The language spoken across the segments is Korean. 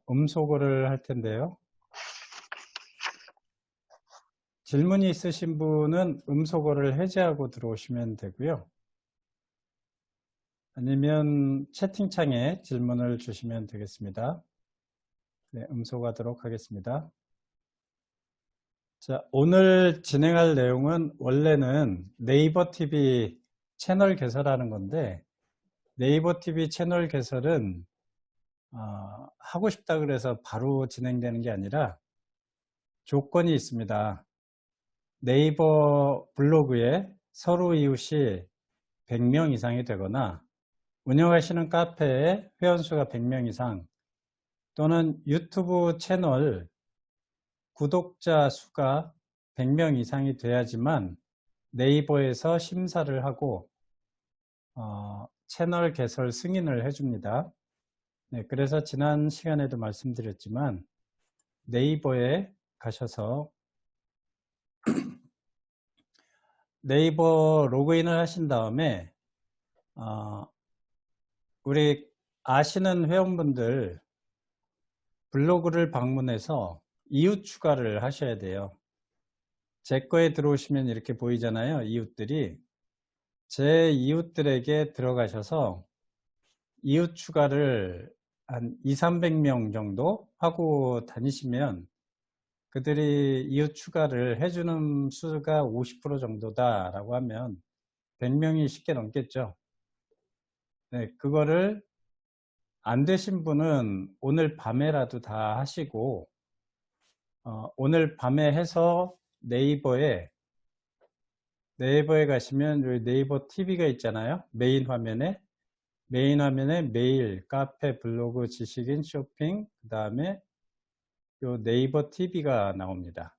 음소거를 할 텐데요. 질문이 있으신 분은 음소거를 해제하고 들어오시면 되고요. 아니면 채팅창에 질문을 주시면 되겠습니다. 네, 음소거하도록 하겠습니다. 자, 오늘 진행할 내용은 원래는 네이버 TV 채널 개설하는 건데, 네이버 TV 채널 개설은 하고 싶다 그래서 바로 진행되는 게 아니라 조건이 있습니다. 네이버 블로그에 서로 이웃이 100명 이상이 되거나 운영하시는 카페에 회원수가 100명 이상 또는 유튜브 채널 구독자 수가 100명 이상이 돼야지만 네이버에서 심사를 하고 채널 개설 승인을 해줍니다. 네, 그래서 지난 시간에도 말씀드렸지만 네이버에 가셔서 네이버 로그인을 하신 다음에 우리 아시는 회원분들 블로그를 방문해서 이웃 추가를 하셔야 돼요. 제 거에 들어오시면 이렇게 보이잖아요. 이웃들이. 제 이웃들에게 들어가셔서 이웃 추가를 한 200~300명 정도 하고 다니시면 그들이 이웃 추가를 해주는 수가 50% 정도다 라고 하면 100명이 쉽게 넘겠죠. 네, 그거를 안 되신 분은 오늘 밤에라도 다 하시고 오늘 밤에 해서 네이버에 가시면 여기 네이버 TV가 있잖아요. 메인 화면에 메일, 카페, 블로그, 지식인, 쇼핑, 그 다음에 요 네이버 TV가 나옵니다.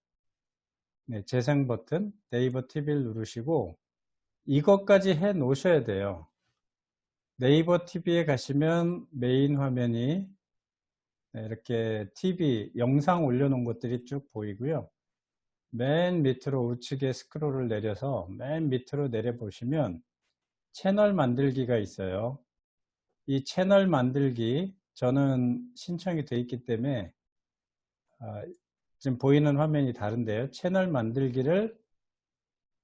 네, 재생 버튼 네이버 TV를 누르시고 이것까지 해 놓으셔야 돼요. 네이버 TV에 가시면 메인 화면이 이렇게 TV 영상 올려놓은 것들이 쭉 보이고요. 맨 밑으로 우측에 스크롤을 내려서 맨 밑으로 내려보시면 채널 만들기가 있어요. 이 채널 만들기 저는 신청이 되어 있기 때문에 지금 보이는 화면이 다른데요. 채널 만들기를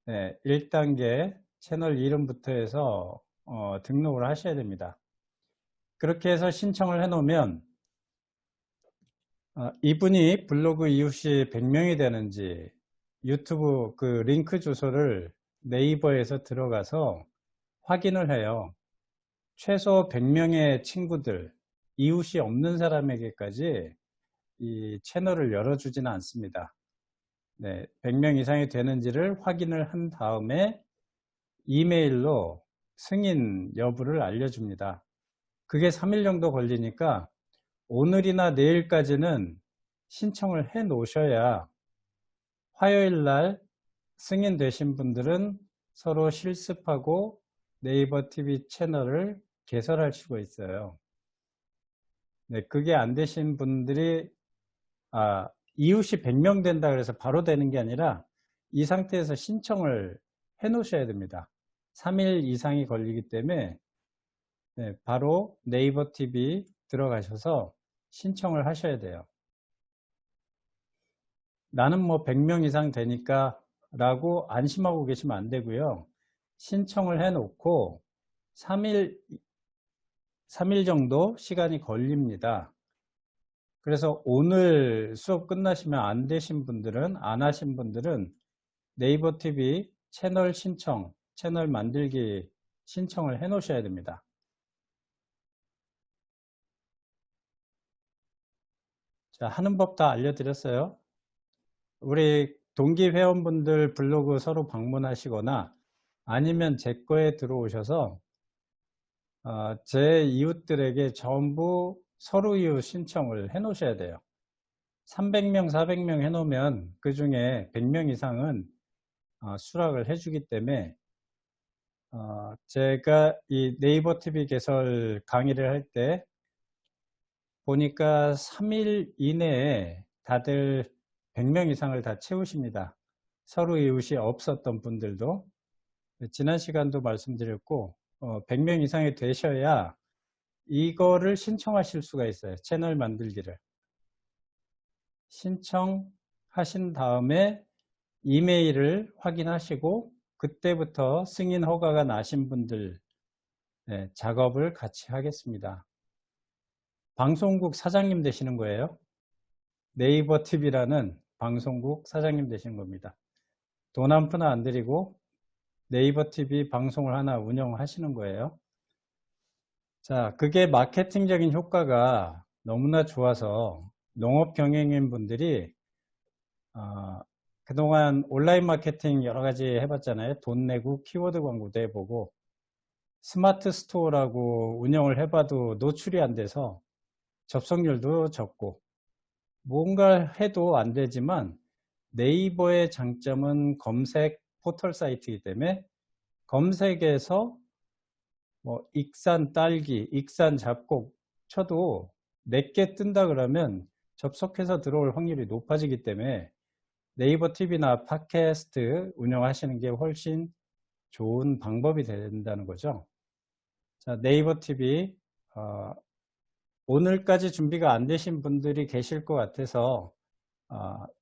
1단계 채널 이름부터 해서 등록을 하셔야 됩니다. 그렇게 해서 신청을 해 놓으면 이분이 블로그 이웃이 100명이 되는지 유튜브 그 링크 주소를 네이버에서 들어가서 확인을 해요. 최소 100명의 친구들, 이웃이 없는 사람에게까지 이 채널을 열어주지는 않습니다. 네, 100명 이상이 되는지를 확인을 한 다음에 이메일로 승인 여부를 알려줍니다. 그게 3일 정도 걸리니까 오늘이나 내일까지는 신청을 해 놓으셔야 화요일 날 승인되신 분들은 서로 실습하고 네이버 TV 채널을 개설할 수가 있어요. 네, 그게 안 되신 분들이 이웃이 100명 된다 그래서 바로 되는 게 아니라 이 상태에서 신청을 해 놓으셔야 됩니다. 3일 이상이 걸리기 때문에 바로 네이버 TV 들어가셔서 신청을 하셔야 돼요. 나는 뭐 100명 이상 되니까 라고 안심하고 계시면 안 되고요. 신청을 해 놓고 3일 정도 시간이 걸립니다. 그래서 오늘 수업 끝나시면 안 되신 분들은, 안 하신 분들은 네이버 TV 채널 신청, 채널 만들기 신청을 해 놓으셔야 됩니다. 자, 하는 법 다 알려드렸어요. 우리 동기 회원분들 블로그 서로 방문하시거나 아니면 제 거에 들어오셔서 제 이웃들에게 전부 서로 이웃 신청을 해 놓으셔야 돼요. 300명, 400명 해 놓으면 그 중에 100명 이상은 수락을 해 주기 때문에 제가 이 네이버 TV 개설 강의를 할 때 보니까 3일 이내에 다들 100명 이상을 다 채우십니다. 서로 이웃이 없었던 분들도. 지난 시간도 말씀드렸고 100명 이상이 되셔야 이거를 신청하실 수가 있어요. 채널 만들기를. 신청하신 다음에 이메일을 확인하시고 그때부터 승인 허가가 나신 분들 작업을 같이 하겠습니다. 방송국 사장님 되시는 거예요. 네이버 TV라는 방송국 사장님 되시는 겁니다. 돈 한 푼 안 들이고 네이버 TV 방송을 하나 운영하시는 거예요. 자, 그게 마케팅적인 효과가 너무나 좋아서 농업 경영인 분들이 그동안 온라인 마케팅 여러 가지 해봤잖아요. 돈 내고 키워드 광고도 해보고 스마트 스토어라고 운영을 해봐도 노출이 안 돼서 접속률도 적고 뭔가 해도 안 되지만 네이버의 장점은 검색 포털 사이트이기 때문에 검색에서 뭐 익산 딸기, 익산 잡곡 쳐도 내게 뜬다 그러면 접속해서 들어올 확률이 높아지기 때문에 네이버 TV나 팟캐스트 운영하시는 게 훨씬 좋은 방법이 된다는 거죠. 자, 네이버 TV 오늘까지 준비가 안 되신 분들이 계실 것 같아서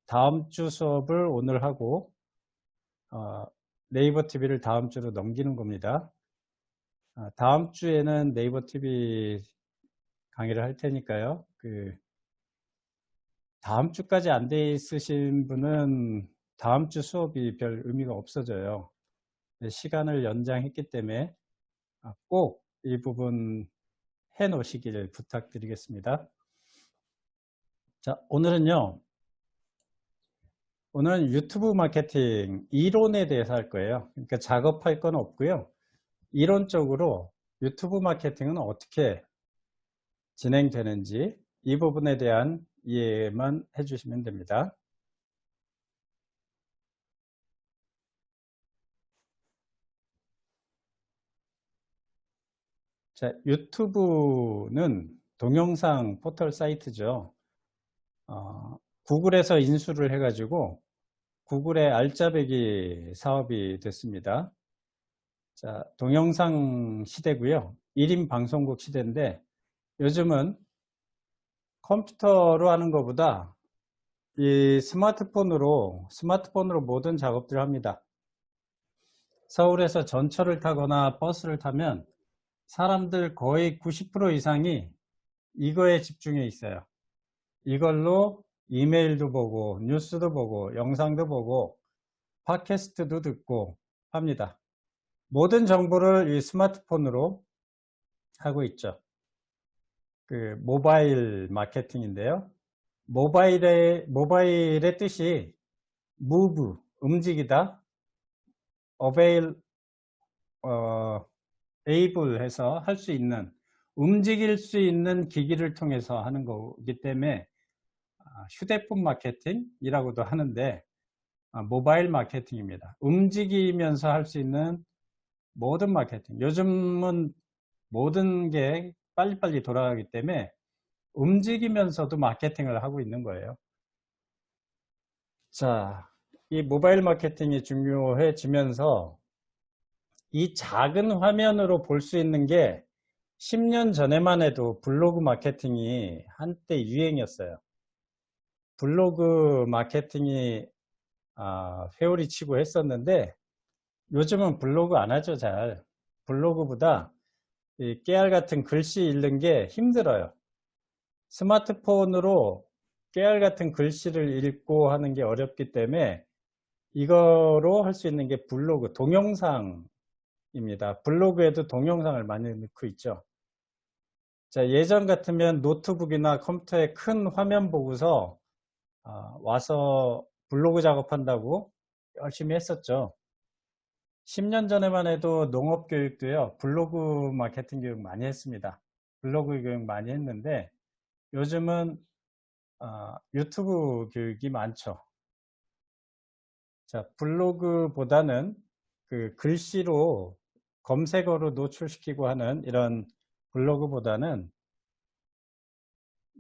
다음 주 수업을 오늘 하고 네이버 TV를 다음 주로 넘기는 겁니다. 다음 주에는 네이버 TV 강의를 할 테니까요. 다음 주까지 안 돼 있으신 분은 다음 주 수업이 별 의미가 없어져요. 시간을 연장했기 때문에 꼭 이 부분 해 놓으시기를 부탁드리겠습니다. 자, 오늘은 유튜브 마케팅 이론에 대해서 할 거예요. 그러니까 작업할 건 없고요. 이론적으로 유튜브 마케팅은 어떻게 진행되는지 이 부분에 대한 이해만 해주시면 됩니다. 자, 유튜브는 동영상 포털 사이트죠. 구글에서 인수를 해가지고 구글의 알짜배기 사업이 됐습니다. 자, 동영상 시대고요. 1인 방송국 시대인데 요즘은 컴퓨터로 하는 것보다 이 스마트폰으로 모든 작업들을 합니다. 서울에서 전철을 타거나 버스를 타면 사람들 거의 90% 이상이 이거에 집중해 있어요. 이걸로 이메일도 보고 뉴스도 보고 영상도 보고 팟캐스트도 듣고 합니다. 모든 정보를 이 스마트폰으로 하고 있죠. 모바일 마케팅인데요. 모바일의 뜻이 move, 움직이다, avail, able 해서 할 수 있는, 움직일 수 있는 기기를 통해서 하는 거기 때문에 휴대폰 마케팅이라고도 하는데 모바일 마케팅입니다. 움직이면서 할 수 있는 모든 마케팅. 요즘은 모든 게 빨리빨리 돌아가기 때문에 움직이면서도 마케팅을 하고 있는 거예요. 자, 이 모바일 마케팅이 중요해지면서 이 작은 화면으로 볼 수 있는 게 10년 전에만 해도 블로그 마케팅이 한때 유행이었어요. 블로그 마케팅이 회오리 치고 했었는데 요즘은 블로그 안 하죠, 잘. 블로그보다 이 깨알 같은 글씨 읽는 게 힘들어요. 스마트폰으로 깨알 같은 글씨를 읽고 하는 게 어렵기 때문에 이거로 할 수 있는 게 블로그, 동영상입니다. 블로그에도 동영상을 많이 넣고 있죠. 자, 예전 같으면 노트북이나 컴퓨터에 큰 화면 보고서 와서 블로그 작업한다고 열심히 했었죠. 10년 전에만 해도 농업 교육도요, 블로그 마케팅 교육 많이 했습니다. 블로그 교육 많이 했는데 요즘은 유튜브 교육이 많죠. 자, 블로그보다는 글씨로 검색어로 노출시키고 하는 이런 블로그보다는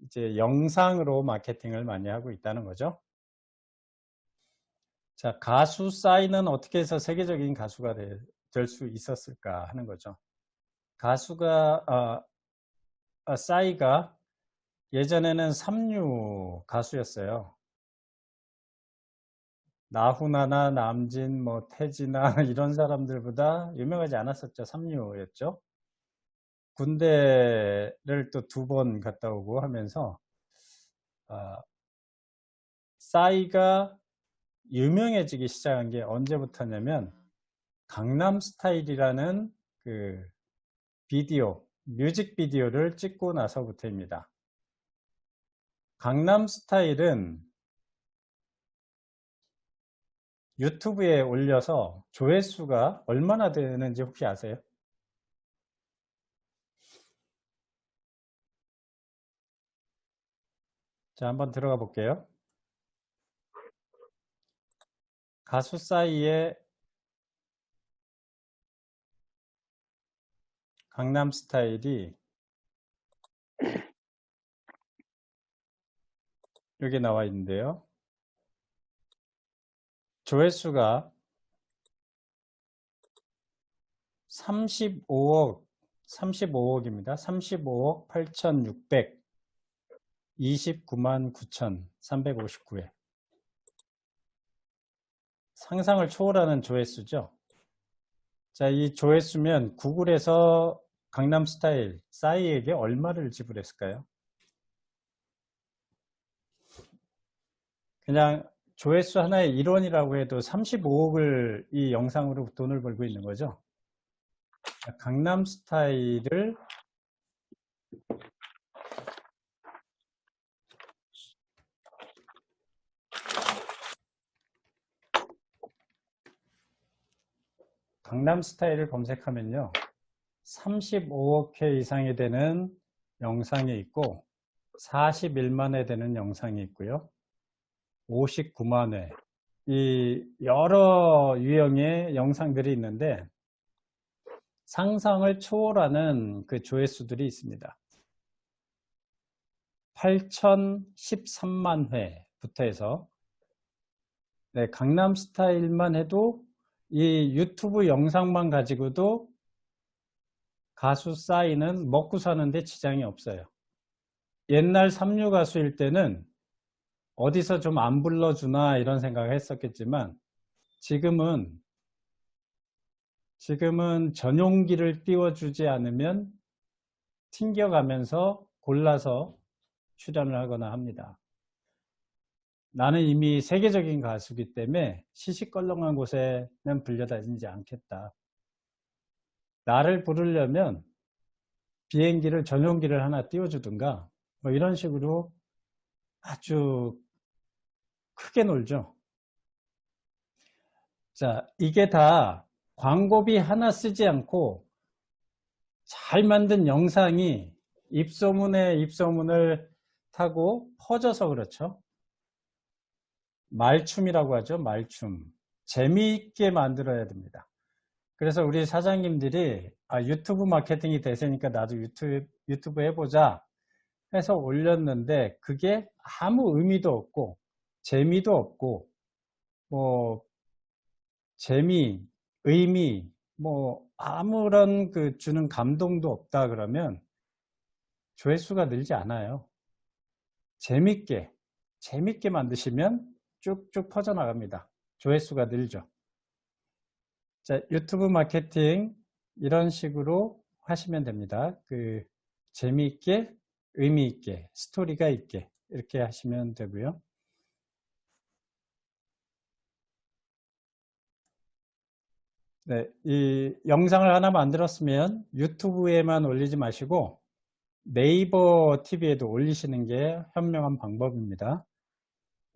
이제 영상으로 마케팅을 많이 하고 있다는 거죠. 자, 가수 싸이는 어떻게 해서 세계적인 가수가 될 수 있었을까 하는 거죠. 가수가 싸이가 예전에는 삼류 가수였어요. 나훈아나 남진, 뭐 태진아 이런 사람들보다 유명하지 않았었죠. 삼류였죠. 군대를 또 2번 갔다 오고 하면서 싸이가 유명해지기 시작한 게 언제부터냐면 강남스타일이라는 그 뮤직비디오를 찍고 나서부터입니다. 강남스타일은 유튜브에 올려서 조회수가 얼마나 되는지 혹시 아세요? 자, 한번 들어가 볼게요. 가수 싸이의 강남스타일이 여기 나와 있는데요. 조회수가 35억입니다. 35억 8,629만 9,359회. 상상을 초월하는 조회수죠. 자, 이 조회수면 구글에서 강남스타일 싸이에게 얼마를 지불했을까요? 그냥 조회수 하나의 1원이라고 해도 35억을 이 영상으로 돈을 벌고 있는 거죠. 강남스타일을 검색하면요. 35억 회 이상이 되는 영상이 있고 41만 회 되는 영상이 있고요. 59만 회. 이 여러 유형의 영상들이 있는데 상상을 초월하는 그 조회수들이 있습니다. 8,013만 회부터 해서 네, 강남스타일만 해도 이 유튜브 영상만 가지고도 가수 싸이는 먹고 사는데 지장이 없어요. 옛날 삼류 가수일 때는 어디서 좀 안 불러주나 이런 생각을 했었겠지만 지금은 전용기를 띄워주지 않으면 튕겨가면서 골라서 출연을 하거나 합니다. 나는 이미 세계적인 가수이기 때문에 시시껄렁한 곳에는 불려다니지 않겠다. 나를 부르려면 비행기를 전용기를 하나 띄워주든가 뭐 이런 식으로 아주 크게 놀죠. 자, 이게 다 광고비 하나 쓰지 않고 잘 만든 영상이 입소문에 입소문을 타고 퍼져서 그렇죠. 말춤이라고 하죠. 말춤. 재미있게 만들어야 됩니다. 그래서 우리 사장님들이 유튜브 마케팅이 대세니까 나도 유튜브 해보자 해서 올렸는데 그게 아무 의미도 없고 재미도 없고 뭐 재미, 의미 뭐 아무런 그 주는 감동도 없다 그러면 조회수가 늘지 않아요. 재밌게 만드시면 쭉쭉 퍼져나갑니다. 조회수가 늘죠. 자, 유튜브 마케팅 이런 식으로 하시면 됩니다. 그 재미있게, 의미있게, 스토리가 있게 이렇게 하시면 되고요. 네, 이 영상을 하나 만들었으면 유튜브에만 올리지 마시고 네이버 TV에도 올리시는 게 현명한 방법입니다.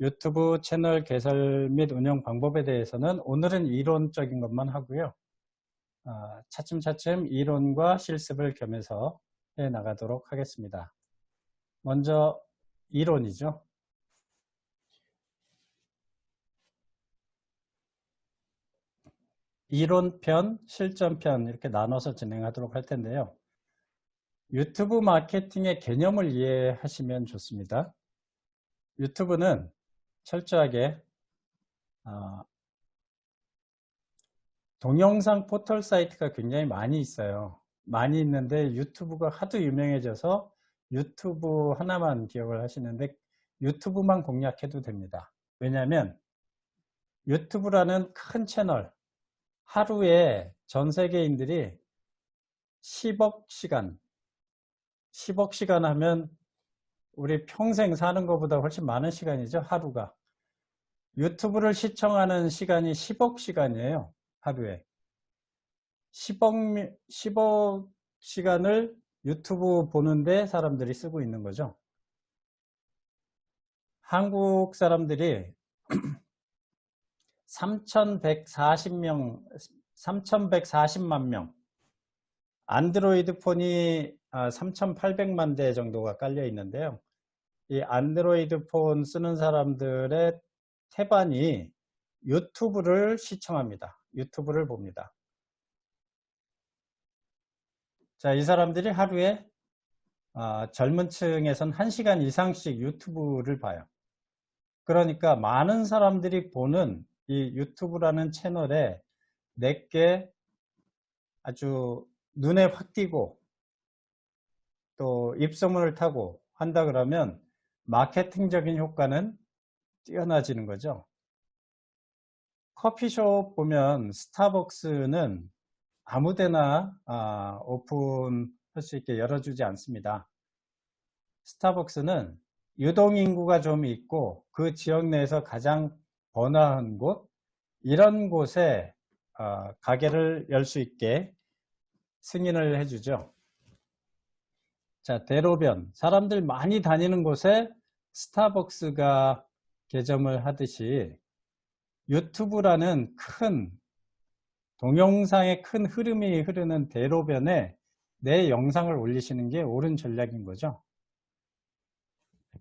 유튜브 채널 개설 및 운영 방법에 대해서는 오늘은 이론적인 것만 하고요. 차츰차츰 이론과 실습을 겸해서 해 나가도록 하겠습니다. 먼저 이론이죠. 이론편, 실전편 이렇게 나눠서 진행하도록 할 텐데요. 유튜브 마케팅의 개념을 이해하시면 좋습니다. 유튜브는 철저하게 동영상 포털 사이트가 굉장히 많이 있어요. 많이 있는데 유튜브가 하도 유명해져서 유튜브 하나만 기억을 하시는데 유튜브만 공략해도 됩니다. 왜냐하면 유튜브라는 큰 채널, 하루에 전 세계인들이 10억 시간 하면 우리 평생 사는 것보다 훨씬 많은 시간이죠, 하루가. 유튜브를 시청하는 시간이 10억 시간이에요, 하루에. 10억 시간을 유튜브 보는데 사람들이 쓰고 있는 거죠. 한국 사람들이 3,140만 명, 안드로이드 폰이 3,800만 대 정도가 깔려 있는데요. 이 안드로이드 폰 쓰는 사람들의 태반이 유튜브를 시청합니다. 유튜브를 봅니다. 자, 이 사람들이 하루에 젊은 층에선 1시간 이상씩 유튜브를 봐요. 그러니까 많은 사람들이 보는 이 유튜브라는 채널에 내게 아주 눈에 확 띄고 또 입소문을 타고 한다 그러면 마케팅적인 효과는 뛰어나지는 거죠. 커피숍 보면 스타벅스는 아무데나 오픈할 수 있게 열어주지 않습니다. 스타벅스는 유동인구가 좀 있고 그 지역 내에서 가장 번화한 곳, 이런 곳에 가게를 열 수 있게 승인을 해주죠. 자, 대로변, 사람들 많이 다니는 곳에 스타벅스가 개점을 하듯이 유튜브라는 큰 동영상의 큰 흐름이 흐르는 대로변에 내 영상을 올리시는 게 옳은 전략인 거죠.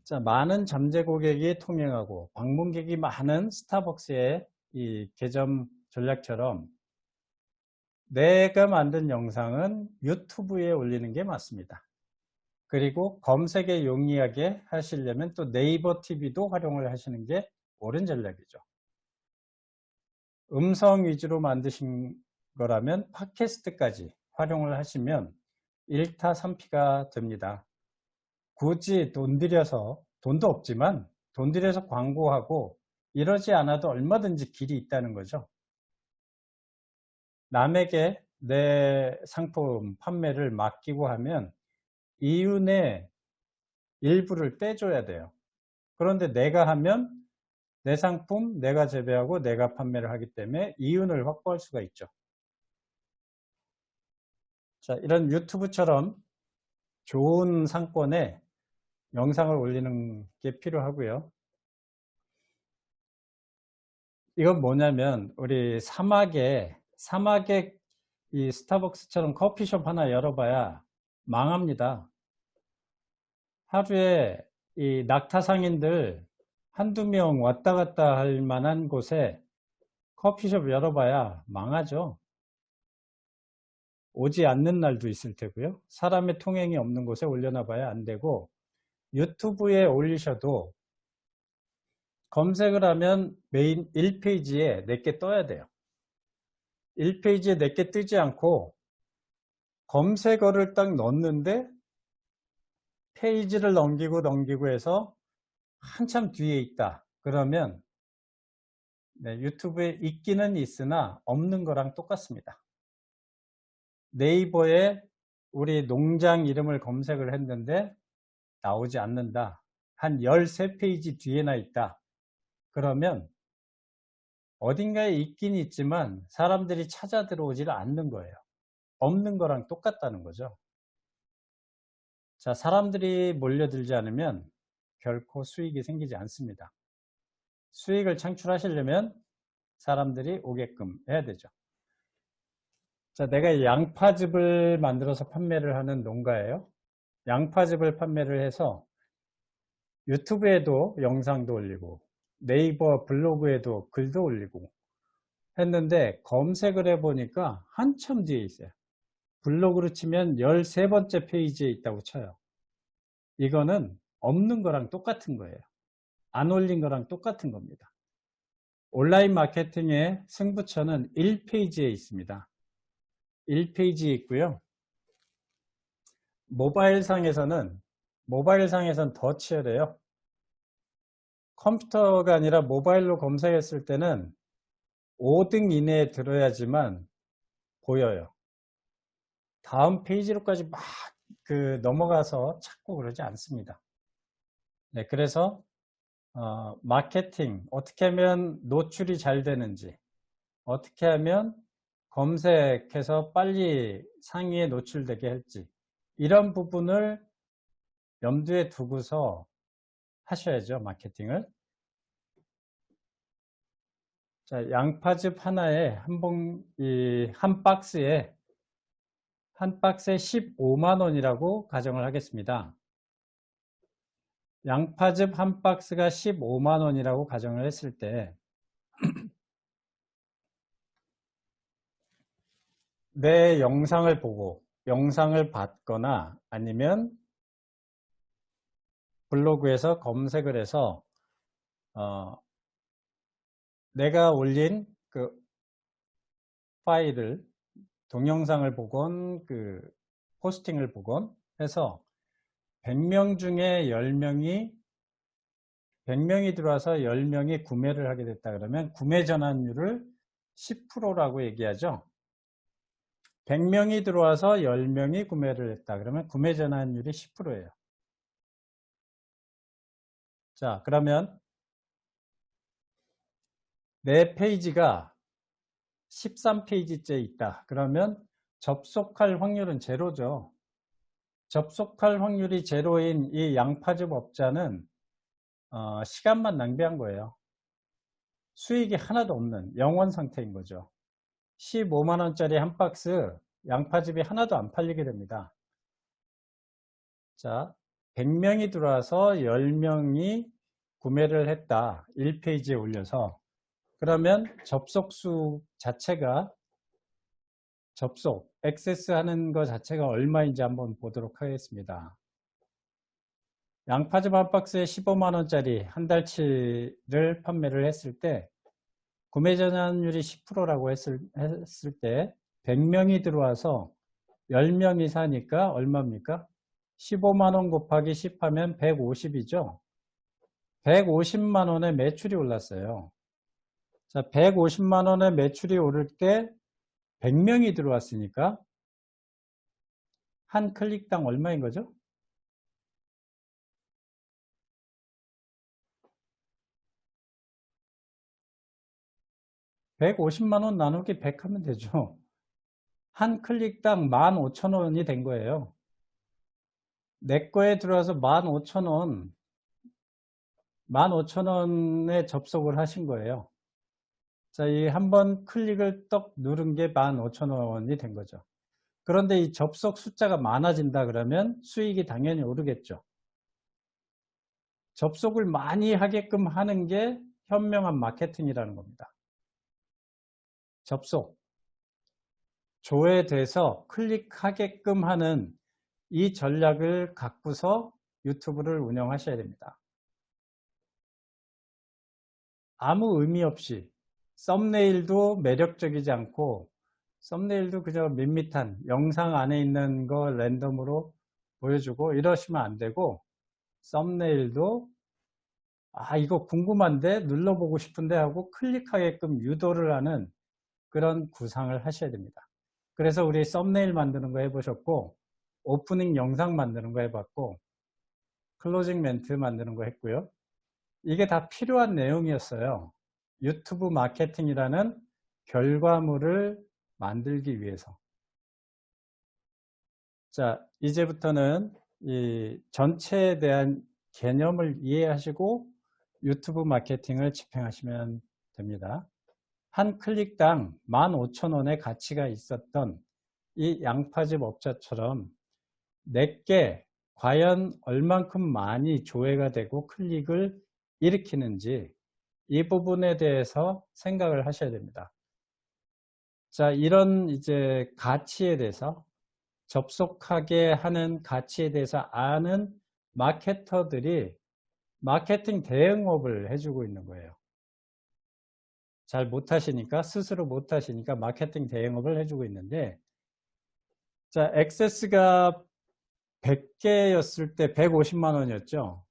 자, 많은 잠재 고객이 통행하고 방문객이 많은 스타벅스의 이 개점 전략처럼 내가 만든 영상은 유튜브에 올리는 게 맞습니다. 그리고 검색에 용이하게 하시려면 또 네이버 TV도 활용을 하시는 게 옳은 전략이죠. 음성 위주로 만드신 거라면 팟캐스트까지 활용을 하시면 1타 3피가 됩니다. 굳이 돈도 없지만 돈 들여서 광고하고 이러지 않아도 얼마든지 길이 있다는 거죠. 남에게 내 상품 판매를 맡기고 하면 이윤의 일부를 떼줘야 돼요. 그런데 내가 하면 내 상품 내가 재배하고 내가 판매를 하기 때문에 이윤을 확보할 수가 있죠. 자, 이런 유튜브처럼 좋은 상권에 영상을 올리는 게 필요하고요. 이건 뭐냐면 우리 사막에 이 스타벅스처럼 커피숍 하나 열어봐야 망합니다. 하루에 이 낙타상인들 한두 명 왔다 갔다 할 만한 곳에 커피숍 열어봐야 망하죠. 오지 않는 날도 있을 테고요. 사람의 통행이 없는 곳에 올려놔봐야 안 되고, 유튜브에 올리셔도 검색을 하면 메인 1페이지에 내게 떠야 돼요. 1페이지에 내게 뜨지 않고 검색어를 딱 넣었는데 페이지를 넘기고 해서 한참 뒤에 있다. 그러면 유튜브에 있기는 있으나 없는 거랑 똑같습니다. 네이버에 우리 농장 이름을 검색을 했는데 나오지 않는다. 한 13페이지 뒤에나 있다. 그러면 어딘가에 있긴 있지만 사람들이 찾아 들어오지를 않는 거예요. 없는 거랑 똑같다는 거죠. 자, 사람들이 몰려들지 않으면 결코 수익이 생기지 않습니다. 수익을 창출하시려면 사람들이 오게끔 해야 되죠. 자, 내가 양파즙을 만들어서 판매를 하는 농가예요. 양파즙을 판매를 해서 유튜브에도 영상도 올리고 네이버 블로그에도 글도 올리고 했는데 검색을 해보니까 한참 뒤에 있어요. 블로그로 치면 13번째 페이지에 있다고 쳐요. 이거는 없는 거랑 똑같은 거예요. 안 올린 거랑 똑같은 겁니다. 온라인 마케팅의 승부처는 1페이지에 있습니다. 1페이지에 있고요. 모바일 상에서는 모바일 상에선 더 치열해요. 컴퓨터가 아니라 모바일로 검색했을 때는 5등 이내에 들어야지만 보여요. 다음 페이지로까지 막 넘어가서 찾고 그러지 않습니다. 네, 그래서 마케팅 어떻게 하면 노출이 잘 되는지, 어떻게 하면 검색해서 빨리 상위에 노출되게 할지, 이런 부분을 염두에 두고서 하셔야죠, 마케팅을. 자, 양파즙 하나에 한 박스에 15만 원이라고 가정을 하겠습니다. 양파즙 한 박스가 15만 원이라고 가정을 했을 때 내 영상을 보고 영상을 봤거나 아니면 블로그에서 검색을 해서 내가 올린 그 파일을 동영상을 보건 포스팅을 보건 해서 100명 중에 100명이 들어와서 10명이 구매를 하게 됐다 그러면 구매 전환율을 10%라고 얘기하죠. 100명이 들어와서 10명이 구매를 했다 그러면 구매 전환율이 10%예요. 자, 그러면 내 페이지가 13페이지째 있다. 그러면 접속할 확률은 제로죠. 접속할 확률이 제로인 이 양파즙 업자는 시간만 낭비한 거예요. 수익이 하나도 없는 영원 상태인 거죠. 15만 원짜리 한 박스 양파즙이 하나도 안 팔리게 됩니다. 자, 100명이 들어와서 10명이 구매를 했다. 1페이지에 올려서. 그러면 접속수 자체가 액세스 하는 것 자체가 얼마인지 한번 보도록 하겠습니다. 양파즙 한 박스에 15만 원짜리 한 달치를 판매를 했을 때 구매 전환율이 10%라고 했을 때 100명이 들어와서 10명이 사니까 얼마입니까? 15만 원 곱하기 10 하면 150이죠. 150만 원의 매출이 올랐어요. 자, 150만 원의 매출이 오를 때 100명이 들어왔으니까 한 클릭당 얼마인 거죠? 150만 원 나누기 100 하면 되죠. 한 클릭당 15,000원이 된 거예요. 내 거에 들어와서 15,000원에 접속을 하신 거예요. 자, 이 한번 클릭을 떡 누른 게 15,000원이 된 거죠. 그런데 이 접속 숫자가 많아진다 그러면 수익이 당연히 오르겠죠. 접속을 많이 하게끔 하는 게 현명한 마케팅이라는 겁니다. 접속, 조회돼서 클릭하게끔 하는 이 전략을 갖고서 유튜브를 운영하셔야 됩니다. 아무 의미 없이 썸네일도 매력적이지 않고 썸네일도 그저 밋밋한 영상 안에 있는 거 랜덤으로 보여주고 이러시면 안 되고 썸네일도 이거 궁금한데 눌러보고 싶은데 하고 클릭하게끔 유도를 하는 그런 구상을 하셔야 됩니다. 그래서 우리 썸네일 만드는 거 해보셨고 오프닝 영상 만드는 거 해봤고 클로징 멘트 만드는 거 했고요. 이게 다 필요한 내용이었어요. 유튜브 마케팅이라는 결과물을 만들기 위해서. 자, 이제부터는 이 전체에 대한 개념을 이해하시고 유튜브 마케팅을 집행하시면 됩니다. 한 클릭당 15,000원의 가치가 있었던 이 양파즙 업자처럼 내게 과연 얼만큼 많이 조회가 되고 클릭을 일으키는지 이 부분에 대해서 생각을 하셔야 됩니다. 자, 이런 이제 가치에 대해서 접속하게 하는 가치에 대해서 아는 마케터들이 마케팅 대응업을 해주고 있는 거예요. 잘 못하시니까 스스로 못하시니까 마케팅 대응업을 해주고 있는데 자, 액세스가 100개였을 때 150만 원이었죠.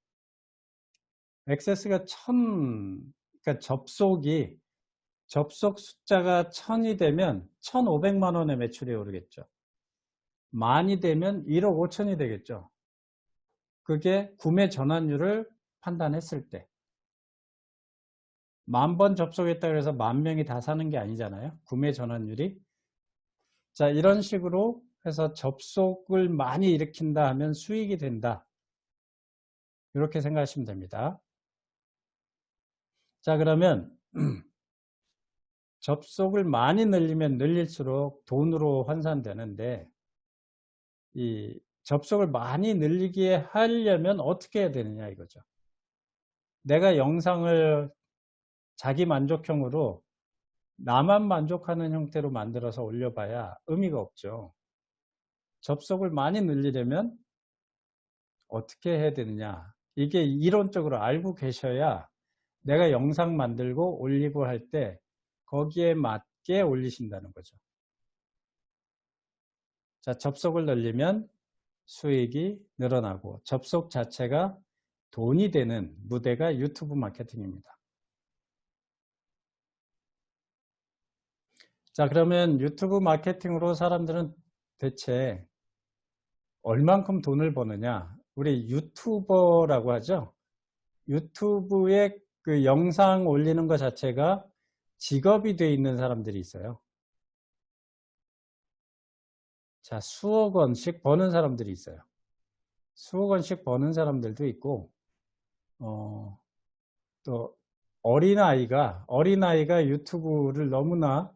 액세스가 1000, 그러니까 접속 숫자가 1000이 되면 1500만 원의 매출이 오르겠죠. 만이 되면 1억 5천이 되겠죠. 그게 구매 전환율을 판단했을 때. 10,000번 접속했다 그래서 10,000명이 다 사는 게 아니잖아요. 구매 전환율이. 자, 이런 식으로 해서 접속을 많이 일으킨다 하면 수익이 된다. 이렇게 생각하시면 됩니다. 자, 그러면 접속을 많이 늘리면 늘릴수록 돈으로 환산되는데 이 접속을 많이 늘리게 하려면 어떻게 해야 되느냐 이거죠. 내가 영상을 자기 만족형으로 나만 만족하는 형태로 만들어서 올려봐야 의미가 없죠. 접속을 많이 늘리려면 어떻게 해야 되느냐. 이게 이론적으로 알고 계셔야 내가 영상 만들고 올리고 할 때 거기에 맞게 올리신다는 거죠. 자, 접속을 늘리면 수익이 늘어나고 접속 자체가 돈이 되는 무대가 유튜브 마케팅입니다. 자, 그러면 유튜브 마케팅으로 사람들은 대체 얼만큼 돈을 버느냐? 우리 유튜버라고 하죠. 유튜브에 그 영상 올리는 것 자체가 직업이 돼 있는 사람들이 있어요. 자, 수억 원씩 버는 사람들이 있어요. 수억 원씩 버는 사람들도 있고, 또 어린아이가 유튜브를 너무나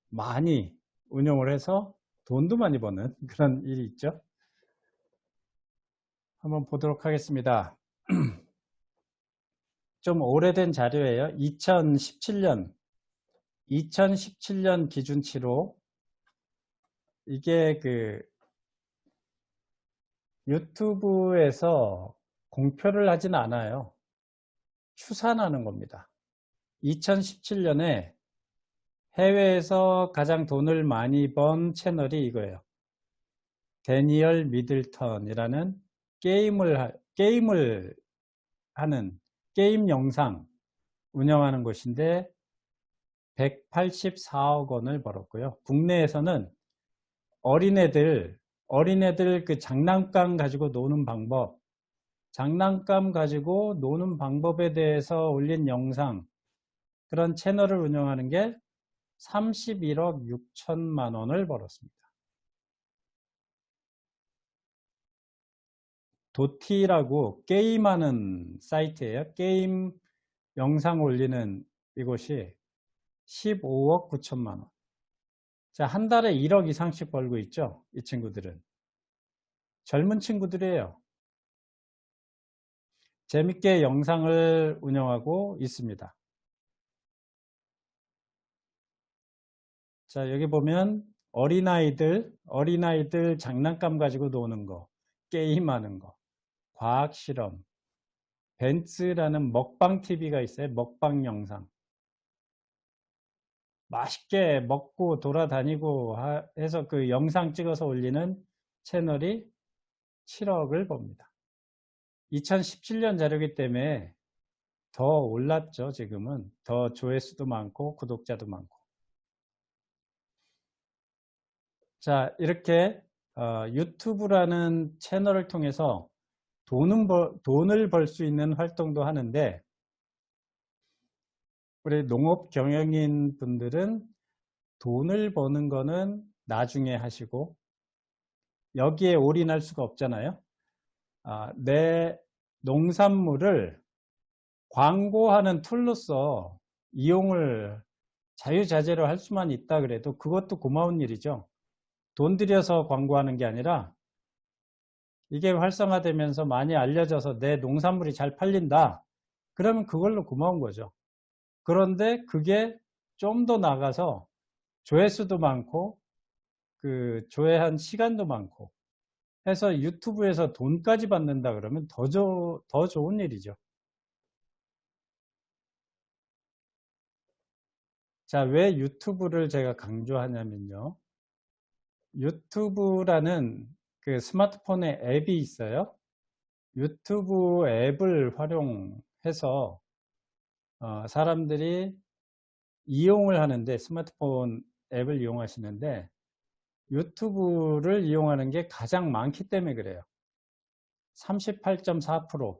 많이 운영을 해서 돈도 많이 버는 그런 일이 있죠. 한번 보도록 하겠습니다. 좀 오래된 자료예요. 2017년 기준치로 이게 그 유튜브에서 공표를 하진 않아요. 추산하는 겁니다. 2017년에 해외에서 가장 돈을 많이 번 채널이 이거예요. 데니얼 미들턴이라는 게임을 하는 게임 영상 운영하는 곳인데 184억 원을 벌었고요. 국내에서는 어린애들 그 장난감 가지고 노는 방법, 장난감 가지고 노는 방법에 대해서 올린 영상, 그런 채널을 운영하는 게 31억 6천만 원을 벌었습니다. 도티라고 게임하는 사이트예요. 게임 영상 올리는 이곳이 15억 9천만 원. 자, 한 달에 1억 이상씩 벌고 있죠. 이 친구들은. 젊은 친구들이에요. 재밌게 영상을 운영하고 있습니다. 자, 여기 보면 어린아이들 장난감 가지고 노는 거, 게임하는 거, 과학 실험, 벤츠라는 먹방 TV가 있어요. 먹방 영상. 맛있게 먹고 돌아다니고 해서 그 영상 찍어서 올리는 채널이 7억을 법니다. 2017년 자료이기 때문에 더 올랐죠. 지금은 더 조회수도 많고 구독자도 많고. 자, 이렇게 유튜브라는 채널을 통해서 돈을 벌 수 있는 활동도 하는데, 우리 농업 경영인 분들은 돈을 버는 거는 나중에 하시고 여기에 올인할 수가 없잖아요. 내 농산물을 광고하는 툴로서 이용을 자유자재로 할 수만 있다 그래도 그것도 고마운 일이죠. 돈 들여서 광고하는 게 아니라 이게 활성화되면서 많이 알려져서 내 농산물이 잘 팔린다. 그러면 그걸로 고마운 거죠. 그런데 그게 좀 더 나가서 조회수도 많고 그 조회한 시간도 많고 해서 유튜브에서 돈까지 받는다 그러면 더 좋은 일이죠. 자, 왜 유튜브를 제가 강조하냐면요. 유튜브라는 그 스마트폰에 앱이 있어요. 유튜브 앱을 활용해서 사람들이 이용을 하는데, 스마트폰 앱을 이용하시는데 유튜브를 이용하는 게 가장 많기 때문에 그래요. 38.4%.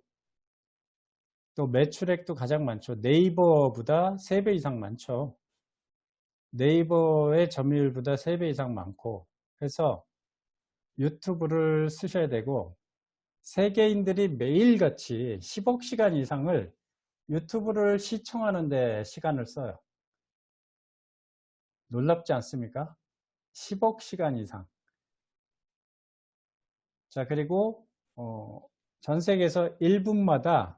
또 매출액도 가장 많죠. 네이버보다 3배 이상 많죠. 네이버의 점유율보다 3배 이상 많고, 그래서 유튜브를 쓰셔야 되고, 세계인들이 매일같이 10억 시간 이상을 유튜브를 시청하는 데 시간을 써요. 놀랍지 않습니까? 10억 시간 이상. 자, 그리고 전 세계에서 1분마다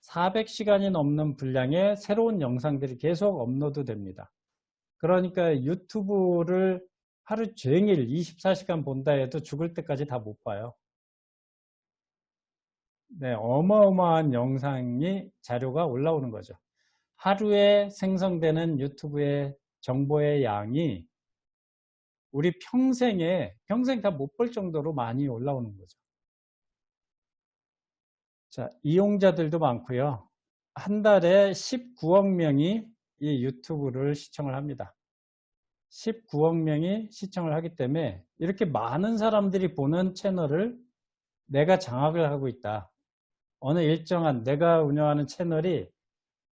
400시간이 넘는 분량의 새로운 영상들이 계속 업로드 됩니다. 그러니까 유튜브를 하루 종일 24시간 본다 해도 죽을 때까지 다 못 봐요. 네, 어마어마한 영상이, 자료가 올라오는 거죠. 하루에 생성되는 유튜브의 정보의 양이 우리 평생 다 못 볼 정도로 많이 올라오는 거죠. 자, 이용자들도 많고요. 한 달에 19억 명이 이 유튜브를 시청을 합니다. 19억 명이 시청을 하기 때문에 이렇게 많은 사람들이 보는 채널을 내가 장악을 하고 있다. 어느 일정한, 내가 운영하는 채널이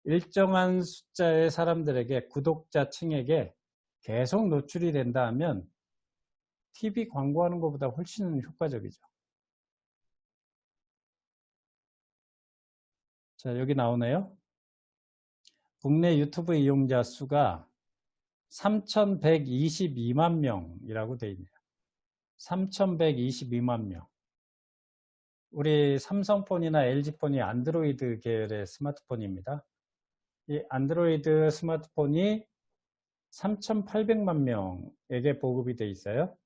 일정한 숫자의 사람들에게, 구독자층에게 계속 노출이 된다 하면 TV 광고하는 것보다 훨씬 효과적이죠. 자, 여기 나오네요. 국내 유튜브 이용자 수가 3,122만 명이라고 되어 있네요. 3,122만 명. 우리 삼성폰이나 LG폰이 안드로이드 계열의 스마트폰입니다. 이 안드로이드 스마트폰이 3,800만 명에게 보급이 되어 있어요.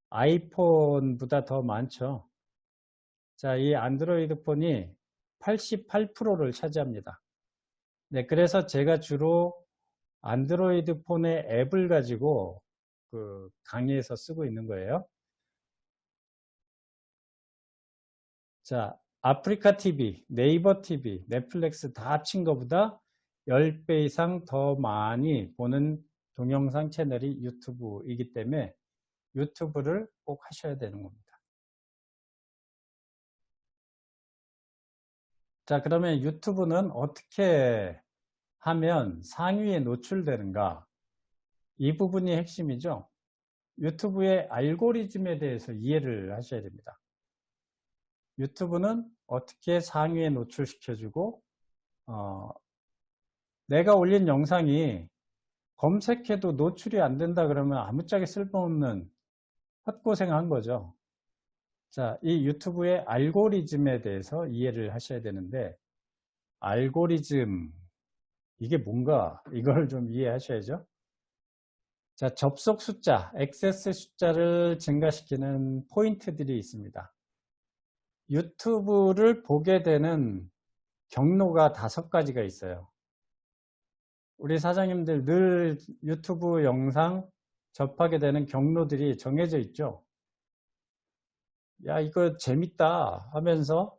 아이폰보다 더 많죠. 자, 이 안드로이드 폰이 88%를 차지합니다. 네, 그래서 제가 주로 안드로이드 폰의 앱을 가지고 그 강의에서 쓰고 있는 거예요. 자, 아프리카 TV, 네이버 TV, 넷플릭스 다 합친 것보다 10배 이상 더 많이 보는 동영상 채널이 유튜브이기 때문에 유튜브를 꼭 하셔야 되는 겁니다. 자, 그러면 유튜브는 어떻게 하면 상위에 노출되는가? 이 부분이 핵심이죠. 유튜브의 알고리즘에 대해서 이해를 하셔야 됩니다. 유튜브는 어떻게 상위에 노출시켜주고, 내가 올린 영상이 검색해도 노출이 안 된다 그러면 아무짝에 쓸모없는 헛고생한 거죠. 자, 이 유튜브의 알고리즘에 대해서 이해를 하셔야 되는데, 알고리즘, 이게 뭔가, 이걸 좀 이해하셔야죠. 자, 접속 숫자, 액세스 숫자를 증가시키는 포인트들이 있습니다. 유튜브를 보게 되는 경로가 5가지가 있어요. 우리 사장님들 늘 유튜브 영상 접하게 되는 경로들이 정해져 있죠. 야, 이거 재밌다 하면서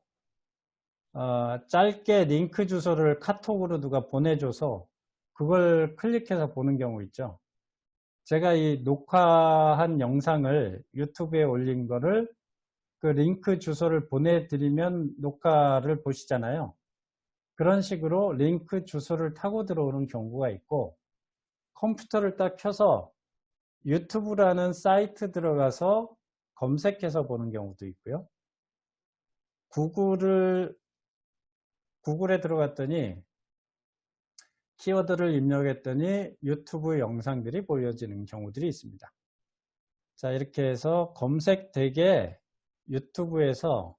짧게 링크 주소를 카톡으로 누가 보내줘서 그걸 클릭해서 보는 경우 있죠. 제가 이 녹화한 영상을 유튜브에 올린 거를 그 링크 주소를 보내드리면 녹화를 보시잖아요. 그런 식으로 링크 주소를 타고 들어오는 경우가 있고, 컴퓨터를 딱 켜서 유튜브라는 사이트 들어가서 검색해서 보는 경우도 있고요. 구글에 들어갔더니 키워드를 입력했더니 유튜브 영상들이 보여지는 경우들이 있습니다. 자, 이렇게 해서 검색되게 유튜브에서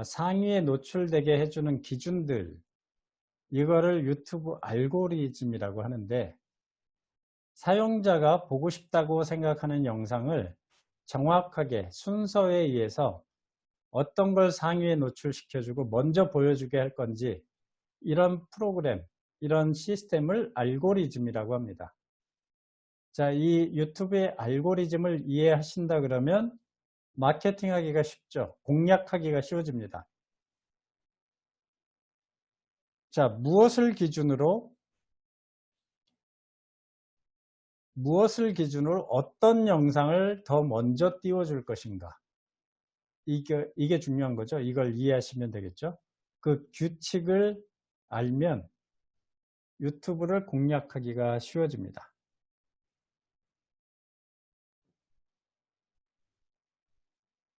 상위에 노출되게 해주는 기준들, 이거를 유튜브 알고리즘이라고 하는데, 사용자가 보고 싶다고 생각하는 영상을 정확하게 순서에 의해서 어떤 걸 상위에 노출시켜주고 먼저 보여주게 할 건지, 이런 프로그램, 이런 시스템을 알고리즘이라고 합니다. 자, 이 유튜브의 알고리즘을 이해하신다 그러면 마케팅하기가 쉽죠. 공략하기가 쉬워집니다. 자, 무엇을 기준으로 어떤 영상을 더 먼저 띄워줄 것인가? 이게 중요한 거죠. 이걸 이해하시면 되겠죠. 그 규칙을 알면 유튜브를 공략하기가 쉬워집니다.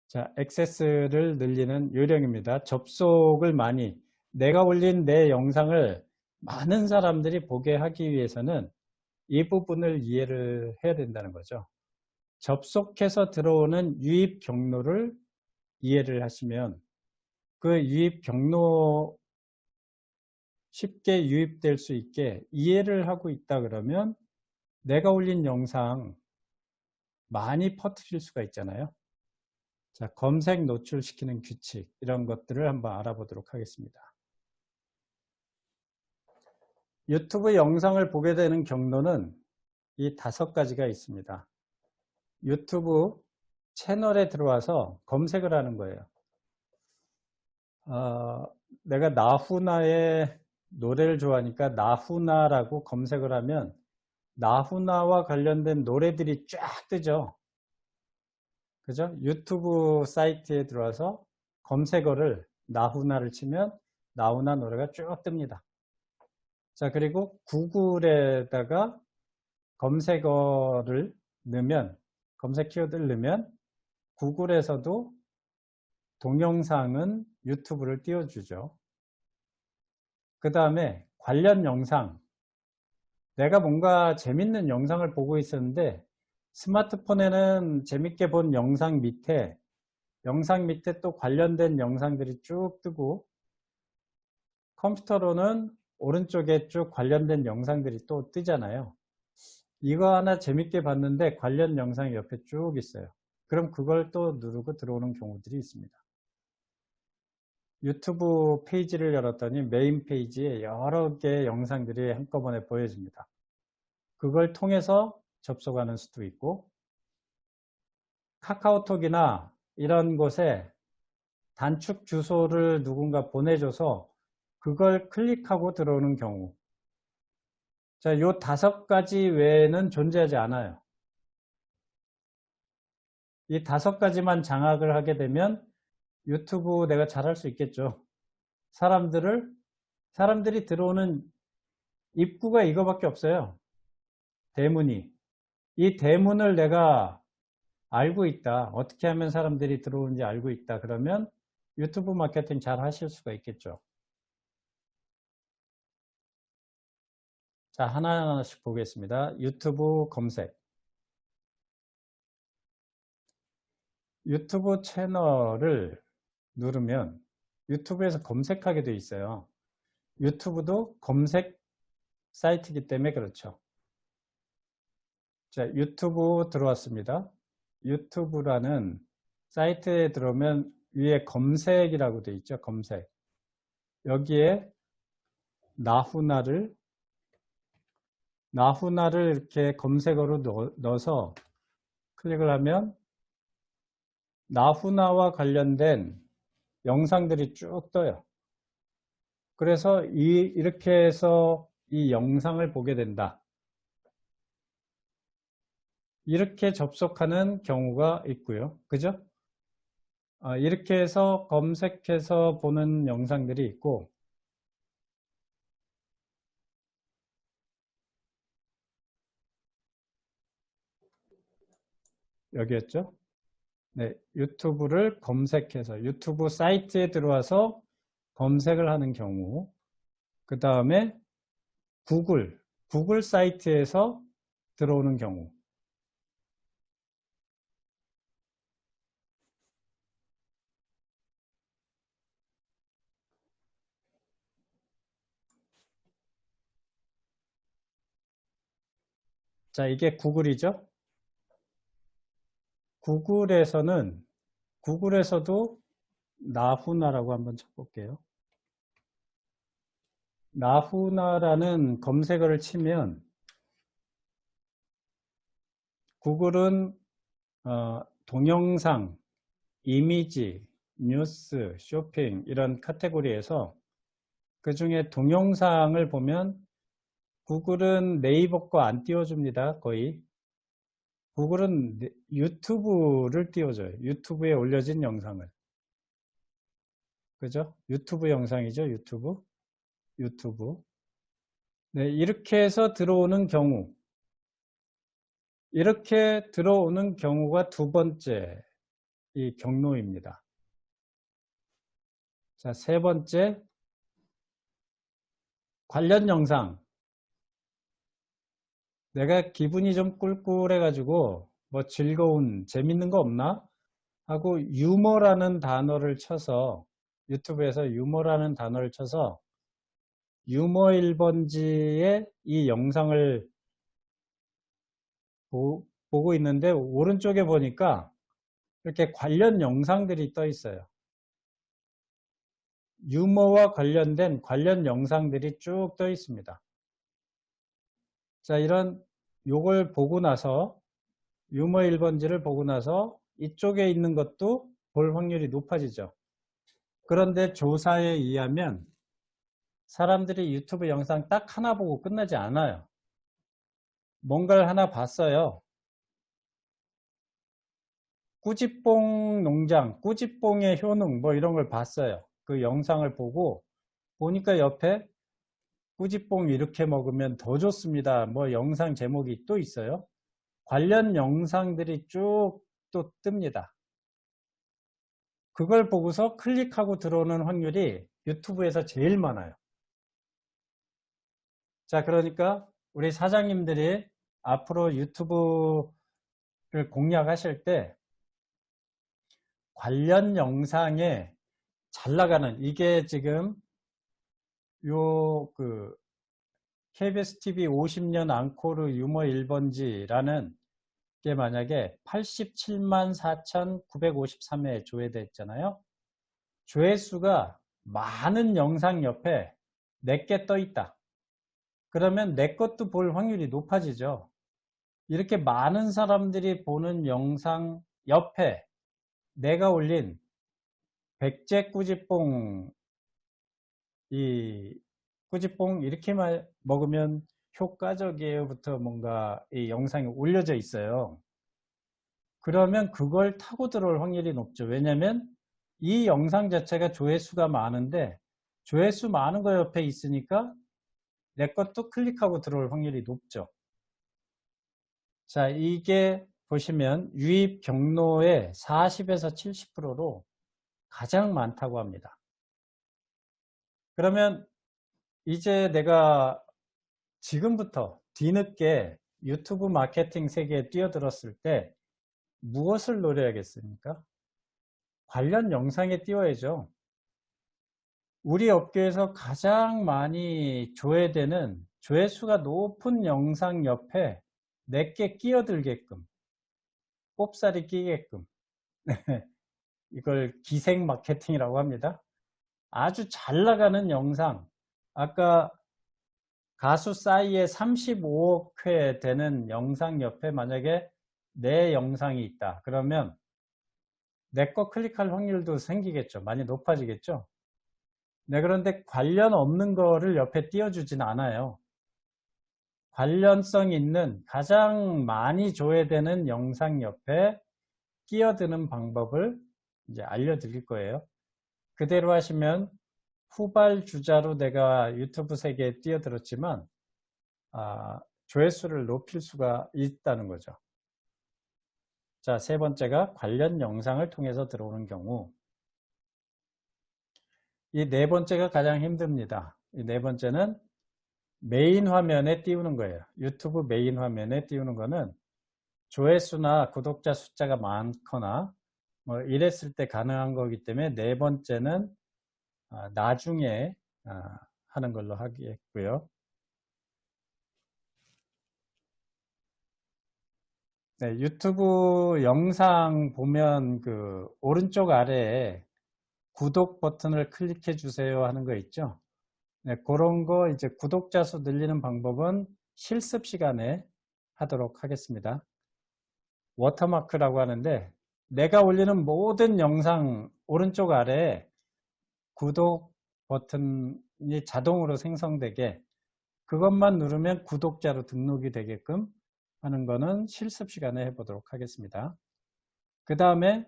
자, 액세스를 늘리는 요령입니다. 접속을 많이, 내가 올린 내 영상을 많은 사람들이 보게 하기 위해서는 이 부분을 이해를 해야 된다는 거죠. 접속해서 들어오는 유입 경로를 이해를 하시면 그 유입 경로 쉽게 유입될 수 있게 이해를 하고 있다 그러면 내가 올린 영상 많이 퍼뜨릴 수가 있잖아요. 자, 검색 노출시키는 규칙 이런 것들을 한번 알아보도록 하겠습니다. 유튜브 영상을 보게 되는 경로는 이 5가지가 있습니다. 유튜브 채널에 들어와서 검색을 하는 거예요. 내가 나훈아의 노래를 좋아하니까 나훈아라고 검색을 하면 나훈아와 관련된 노래들이 쫙 뜨죠. 그죠? 유튜브 사이트에 들어와서 검색어를 나훈아를 치면 나훈아 노래가 쭉 뜹니다. 자, 그리고 구글에다가 검색어를 넣으면, 검색 키워드를 넣으면 구글에서도 동영상은 유튜브를 띄워주죠. 그 다음에 관련 영상, 내가 뭔가 재밌는 영상을 보고 있었는데 스마트폰에는 재밌게 본 영상 밑에 또 관련된 영상들이 쭉 뜨고 컴퓨터로는 오른쪽에 쭉 관련된 영상들이 또 뜨잖아요. 이거 하나 재밌게 봤는데 관련 영상이 옆에 쭉 있어요. 그럼 그걸 또 누르고 들어오는 경우들이 있습니다. 유튜브 페이지를 열었더니 메인 페이지에 여러 개의 영상들이 한꺼번에 보여집니다. 그걸 통해서 접속하는 수도 있고 카카오톡이나 이런 곳에 단축 주소를 누군가 보내줘서 그걸 클릭하고 들어오는 경우. 자, 요 5가지 외에는 존재하지 않아요. 이 5가지만 장악을 하게 되면 유튜브 내가 잘할 수 있겠죠. 사람들이 들어오는 입구가 이거밖에 없어요. 대문이. 이 대문을 내가 알고 있다. 어떻게 하면 사람들이 들어오는지 알고 있다. 그러면 유튜브 마케팅 잘 하실 수가 있겠죠. 자, 하나하나씩 보겠습니다. 유튜브 검색. 유튜브 채널을 누르면 유튜브에서 검색하게 돼 있어요. 유튜브도 검색 사이트이기 때문에 그렇죠. 자, 유튜브 들어왔습니다. 유튜브라는 사이트에 들어오면 위에 검색이라고 돼 있죠. 검색. 여기에 나훈아를 이렇게 검색어로 넣어서 클릭을 하면 나훈아와 관련된 영상들이 쭉 떠요. 그래서 이렇게 해서 이 영상을 보게 된다. 이렇게 접속하는 경우가 있고요. 그죠? 이렇게 해서 검색해서 보는 영상들이 있고 여기였죠? 네, 유튜브를 검색해서 유튜브 사이트에 들어와서 검색을 하는 경우 그 다음에 구글 사이트에서 들어오는 경우 자, 이게 구글이죠? 구글에서도 나훈아라고 한번 쳐볼게요. 나훈아라는 검색어를 치면 구글은 동영상 이미지, 뉴스, 쇼핑 이런 카테고리에서 그 중에 동영상을 보면 구글은 네이버 거 안 띄워줍니다. 거의. 구글은 유튜브를 띄워줘요. 유튜브에 올려진 영상을. 그죠? 유튜브 영상이죠. 유튜브. 유튜브. 네, 이렇게 해서 들어오는 경우. 이렇게 들어오는 경우가 두 번째 이 경로입니다. 자, 세 번째 관련 영상. 내가 기분이 좀 꿀꿀해가지고 뭐 즐거운 재밌는 거 없나? 하고 유머라는 단어를 쳐서 유튜브에서 유머라는 단어를 쳐서 유머 1번지에 이 영상을 보고 있는데 오른쪽에 보니까 이렇게 관련 영상들이 떠 있어요. 유머와 관련된 관련 영상들이 쭉 떠 있습니다. 자, 이런 요걸 보고 나서 유머 1번지를 보고 나서 이쪽에 있는 것도 볼 확률이 높아지죠. 그런데 조사에 의하면 사람들이 유튜브 영상 딱 하나 보고 끝나지 않아요. 뭔가를 하나 봤어요. 꾸지뽕 농장, 꾸지뽕의 효능 뭐 이런 걸 봤어요. 그 영상을 보고 보니까 옆에 꾸지뽕 이렇게 먹으면 더 좋습니다. 뭐 영상 제목이 또 있어요. 관련 영상들이 쭉 또 뜹니다. 그걸 보고서 클릭하고 들어오는 확률이 유튜브에서 제일 많아요. 자, 그러니까 우리 사장님들이 앞으로 유튜브를 공략하실 때 관련 영상에 잘 나가는 이게 지금 요 KBS TV 50년 앙코르 유머 1번지라는 게 만약에 87만 4,953회 조회됐잖아요. 조회수가 많은 영상 옆에 내게 떠 있다. 그러면 내 것도 볼 확률이 높아지죠. 이렇게 많은 사람들이 보는 영상 옆에 내가 올린 백제 꾸지뽕 이 꾸지뽕 이렇게 먹으면 효과적이에요부터 뭔가 이 영상이 올려져 있어요. 그러면 그걸 타고 들어올 확률이 높죠. 왜냐하면 이 영상 자체가 조회수가 많은데 조회수 많은 거 옆에 있으니까 내 것도 클릭하고 들어올 확률이 높죠. 자, 이게 보시면 유입 경로의 40에서 70%로 가장 많다고 합니다. 그러면 이제 내가 지금부터 뒤늦게 유튜브 마케팅 세계에 뛰어들었을 때 무엇을 노려야겠습니까? 관련 영상에 띄워야죠. 우리 업계에서 가장 많이 조회되는 조회수가 높은 영상 옆에 내게 끼어들게끔 꼽살이 끼게끔 이걸 기생 마케팅이라고 합니다. 아주 잘 나가는 영상 아까 가수 싸이의 35억 회 되는 영상 옆에 만약에 내 영상이 있다. 그러면 내 거 클릭할 확률도 생기겠죠. 많이 높아지겠죠. 네, 그런데 관련 없는 거를 옆에 띄워주진 않아요. 관련성 있는 가장 많이 조회되는 영상 옆에 끼어드는 방법을 이제 알려드릴 거예요. 그대로 하시면 후발주자로 내가 유튜브 세계에 뛰어들었지만 조회수를 높일 수가 있다는 거죠. 자, 세 번째가 관련 영상을 통해서 들어오는 경우. 이 네 번째가 가장 힘듭니다. 이 네 번째는 메인 화면에 띄우는 거예요. 유튜브 메인 화면에 띄우는 거는 조회수나 구독자 숫자가 많거나 뭐 이랬을 때 가능한 거기 때문에 네 번째는 나중에 하는 걸로 하겠고요. 네, 유튜브 영상 보면 그 오른쪽 아래에 구독 버튼을 클릭해 주세요 하는 거 있죠. 네, 그런 거 이제 구독자 수 늘리는 방법은 실습 시간에 하도록 하겠습니다. 워터마크라고 하는데 내가 올리는 모든 영상 오른쪽 아래에 구독 버튼이 자동으로 생성되게 그것만 누르면 구독자로 등록이 되게끔 하는 거는 실습 시간에 해보도록 하겠습니다. 그 다음에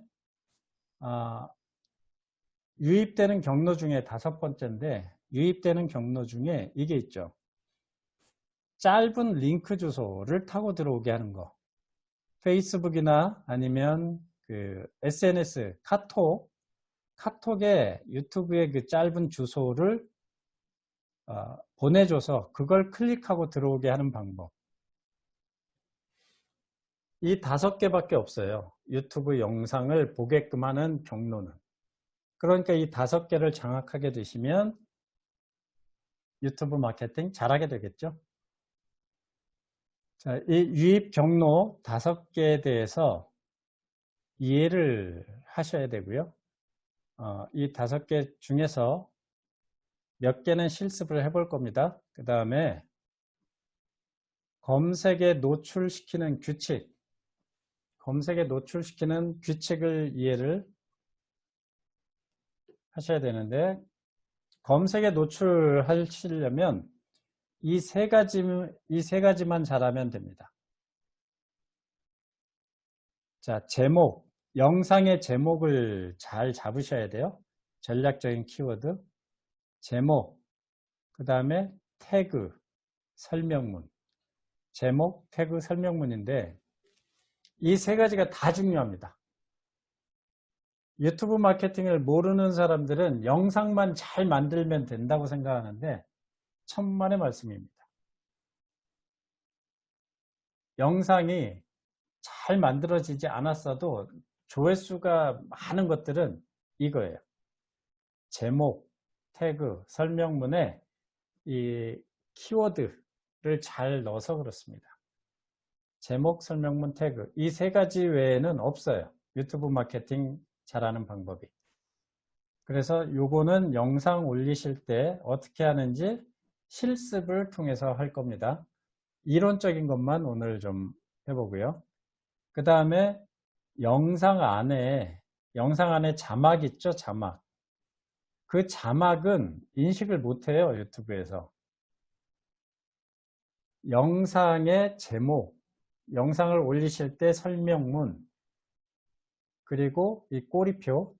유입되는 경로 중에 5번째인데 유입되는 경로 중에 이게 있죠. 짧은 링크 주소를 타고 들어오게 하는 거. 페이스북이나 아니면 그 SNS, 카톡에 유튜브의 그 짧은 주소를 보내줘서 그걸 클릭하고 들어오게 하는 방법. 이 5개밖에 없어요. 유튜브 영상을 보게끔 하는 경로는. 그러니까 이 5개를 장악하게 되시면 유튜브 마케팅 잘하게 되겠죠. 자, 이 유입 경로 5개에 대해서 이해를 하셔야 되고요. 이 5개 중에서 몇 개는 실습을 해볼 겁니다. 그 다음에 검색에 노출시키는 규칙을 이해를 하셔야 되는데 검색에 노출하시려면 이 세 가지만 잘하면 됩니다. 자, 영상의 제목을 잘 잡으셔야 돼요. 전략적인 키워드, 제목, 그 다음에 태그, 설명문. 제목, 태그, 설명문인데 이 3가지가 다 중요합니다. 유튜브 마케팅을 모르는 사람들은 영상만 잘 만들면 된다고 생각하는데 천만의 말씀입니다. 영상이 잘 만들어지지 않았어도 조회수가 많은 것들은 이거예요. 제목, 태그, 설명문에 이 키워드를 잘 넣어서 그렇습니다. 제목, 설명문, 태그 이 3가지 외에는 없어요. 유튜브 마케팅 잘하는 방법이. 그래서 요거는 영상 올리실 때 어떻게 하는지 실습을 통해서 할 겁니다. 이론적인 것만 오늘 좀 해보고요. 그 다음에 영상 안에 자막 있죠? 자막. 그 자막은 인식을 못해요. 유튜브에서. 영상의 제목, 영상을 올리실 때 설명문, 그리고 이 꼬리표,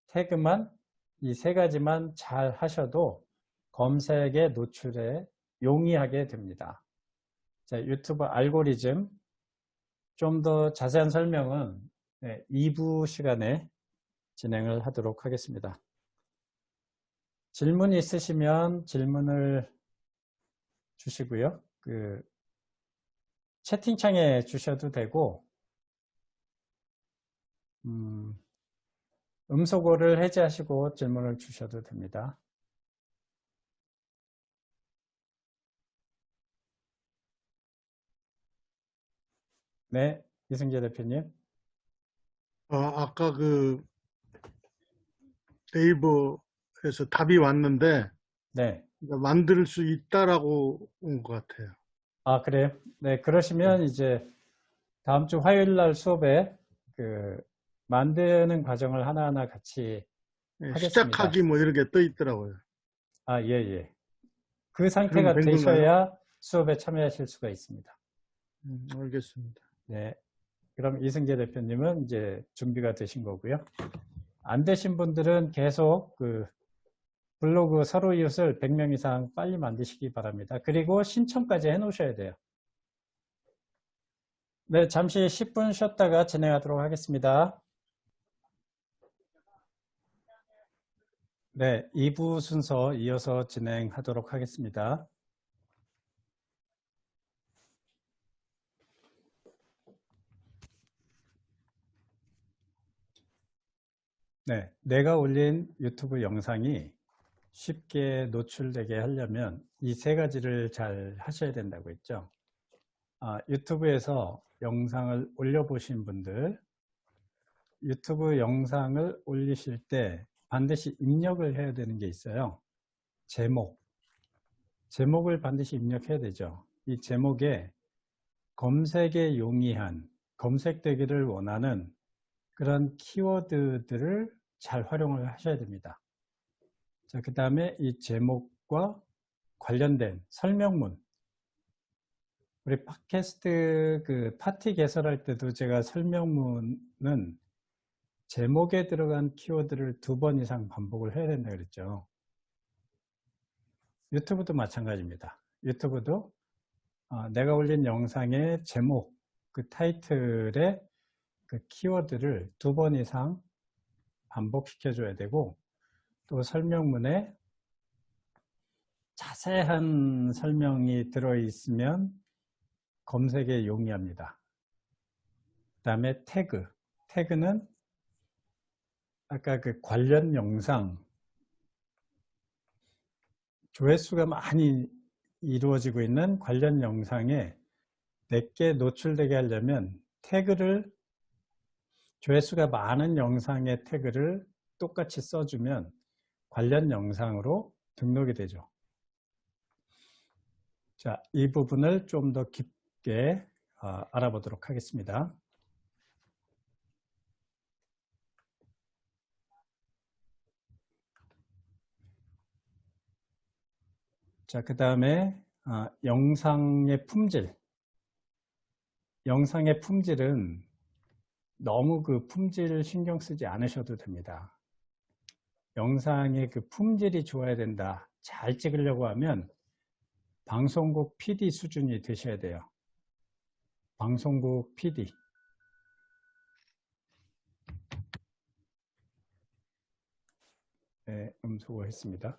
태그만 이 3가지만 잘 하셔도 검색의 노출에 용이하게 됩니다. 자, 유튜브 알고리즘 좀 더 자세한 설명은 2부 시간에 진행을 하도록 하겠습니다. 질문이 있으시면 질문을 주시고요. 채팅창에 주셔도 되고 음소거를 해제하시고 질문을 주셔도 됩니다. 네, 이승재 대표님. 아까 네이버에서 답이 왔는데 네. 만들 수 있다라고 온 것 같아요. 아, 그래요? 네, 그러시면 이제 다음 주 화요일 날 수업에 만드는 과정을 하나하나 같이 하겠습니다. 시작하기 뭐 이런 게 떠 있더라고요. 아, 예. 그 그럼 상태가 된 건가요? 되셔야 수업에 참여하실 수가 있습니다. 알겠습니다. 네. 그럼 이승재 대표님은 이제 준비가 되신 거고요. 안 되신 분들은 계속 블로그 서로 이웃을 100명 이상 빨리 만드시기 바랍니다. 그리고 신청까지 해 놓으셔야 돼요. 네, 잠시 10분 쉬었다가 진행하도록 하겠습니다. 네, 2부 순서 이어서 진행하도록 하겠습니다. 네, 내가 올린 유튜브 영상이 쉽게 노출되게 하려면 이 3가지를 잘 하셔야 된다고 했죠. 유튜브에서 영상을 올려보신 분들, 유튜브 영상을 올리실 때 반드시 입력을 해야 되는 게 있어요. 제목을 반드시 입력해야 되죠. 이 제목에 검색에 용이한 검색되기를 원하는 그런 키워드들을 잘 활용을 하셔야 됩니다. 자, 그 다음에 이 제목과 관련된 설명문. 우리 팟캐스트 그 파티 개설할 때도 제가 설명문은 제목에 들어간 키워드를 2번 이상 반복을 해야 된다 그랬죠. 유튜브도 마찬가지입니다. 유튜브도 내가 올린 영상의 제목, 그 타이틀의 그 키워드를 2번 이상 반복시켜줘야 되고, 또 설명문에 자세한 설명이 들어있으면 검색에 용이합니다. 그 다음에 태그. 태그는 아까 그 관련 영상, 조회수가 많이 이루어지고 있는 관련 영상에 내게 노출되게 하려면 태그를, 조회수가 많은 영상의 태그를 똑같이 써주면 관련 영상으로 등록이 되죠. 자, 이 부분을 좀 더 깊게 알아보도록 하겠습니다. 자, 그 다음에 영상의 품질. 영상의 품질은 너무 그 품질 신경 쓰지 않으셔도 됩니다. 영상의 그 품질이 좋아야 된다. 잘 찍으려고 하면 방송국 PD 수준이 되셔야 돼요. 방송국 PD. 네, 음소거 했습니다.